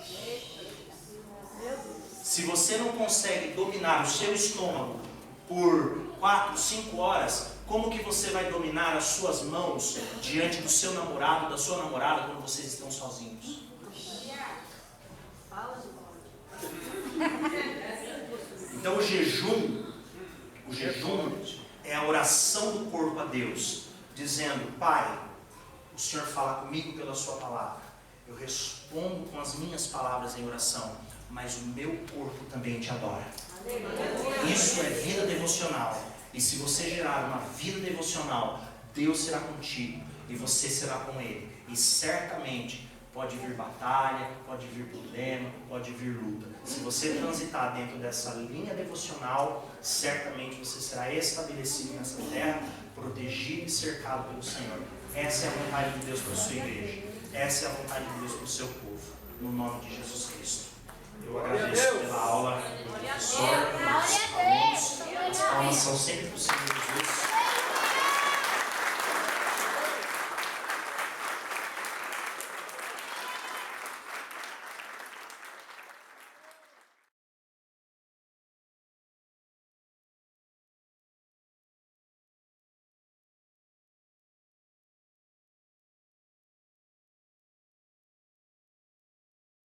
Se você não consegue dominar o seu estômago por 4, 5 horas, como que você vai dominar as suas mãos diante do seu namorado, da sua namorada, quando vocês estão sozinhos? Então o jejum é a oração do corpo a Deus, dizendo, Pai, o Senhor fala comigo pela sua palavra, eu respondo com as minhas palavras em oração, mas o meu corpo também te adora. Isso é vida devocional. E se você gerar uma vida devocional, Deus será contigo e você será com Ele. E certamente pode vir batalha, pode vir problema, pode vir luta. Se você transitar dentro dessa linha devocional, certamente você será estabelecido nessa terra, protegido e cercado pelo Senhor. Essa é a vontade de Deus para a sua igreja. Essa é a vontade de Deus para o seu povo. No nome de Jesus Cristo. Eu agradeço pela aula do professor, pelos alunos. As palmas são sempre possíveis.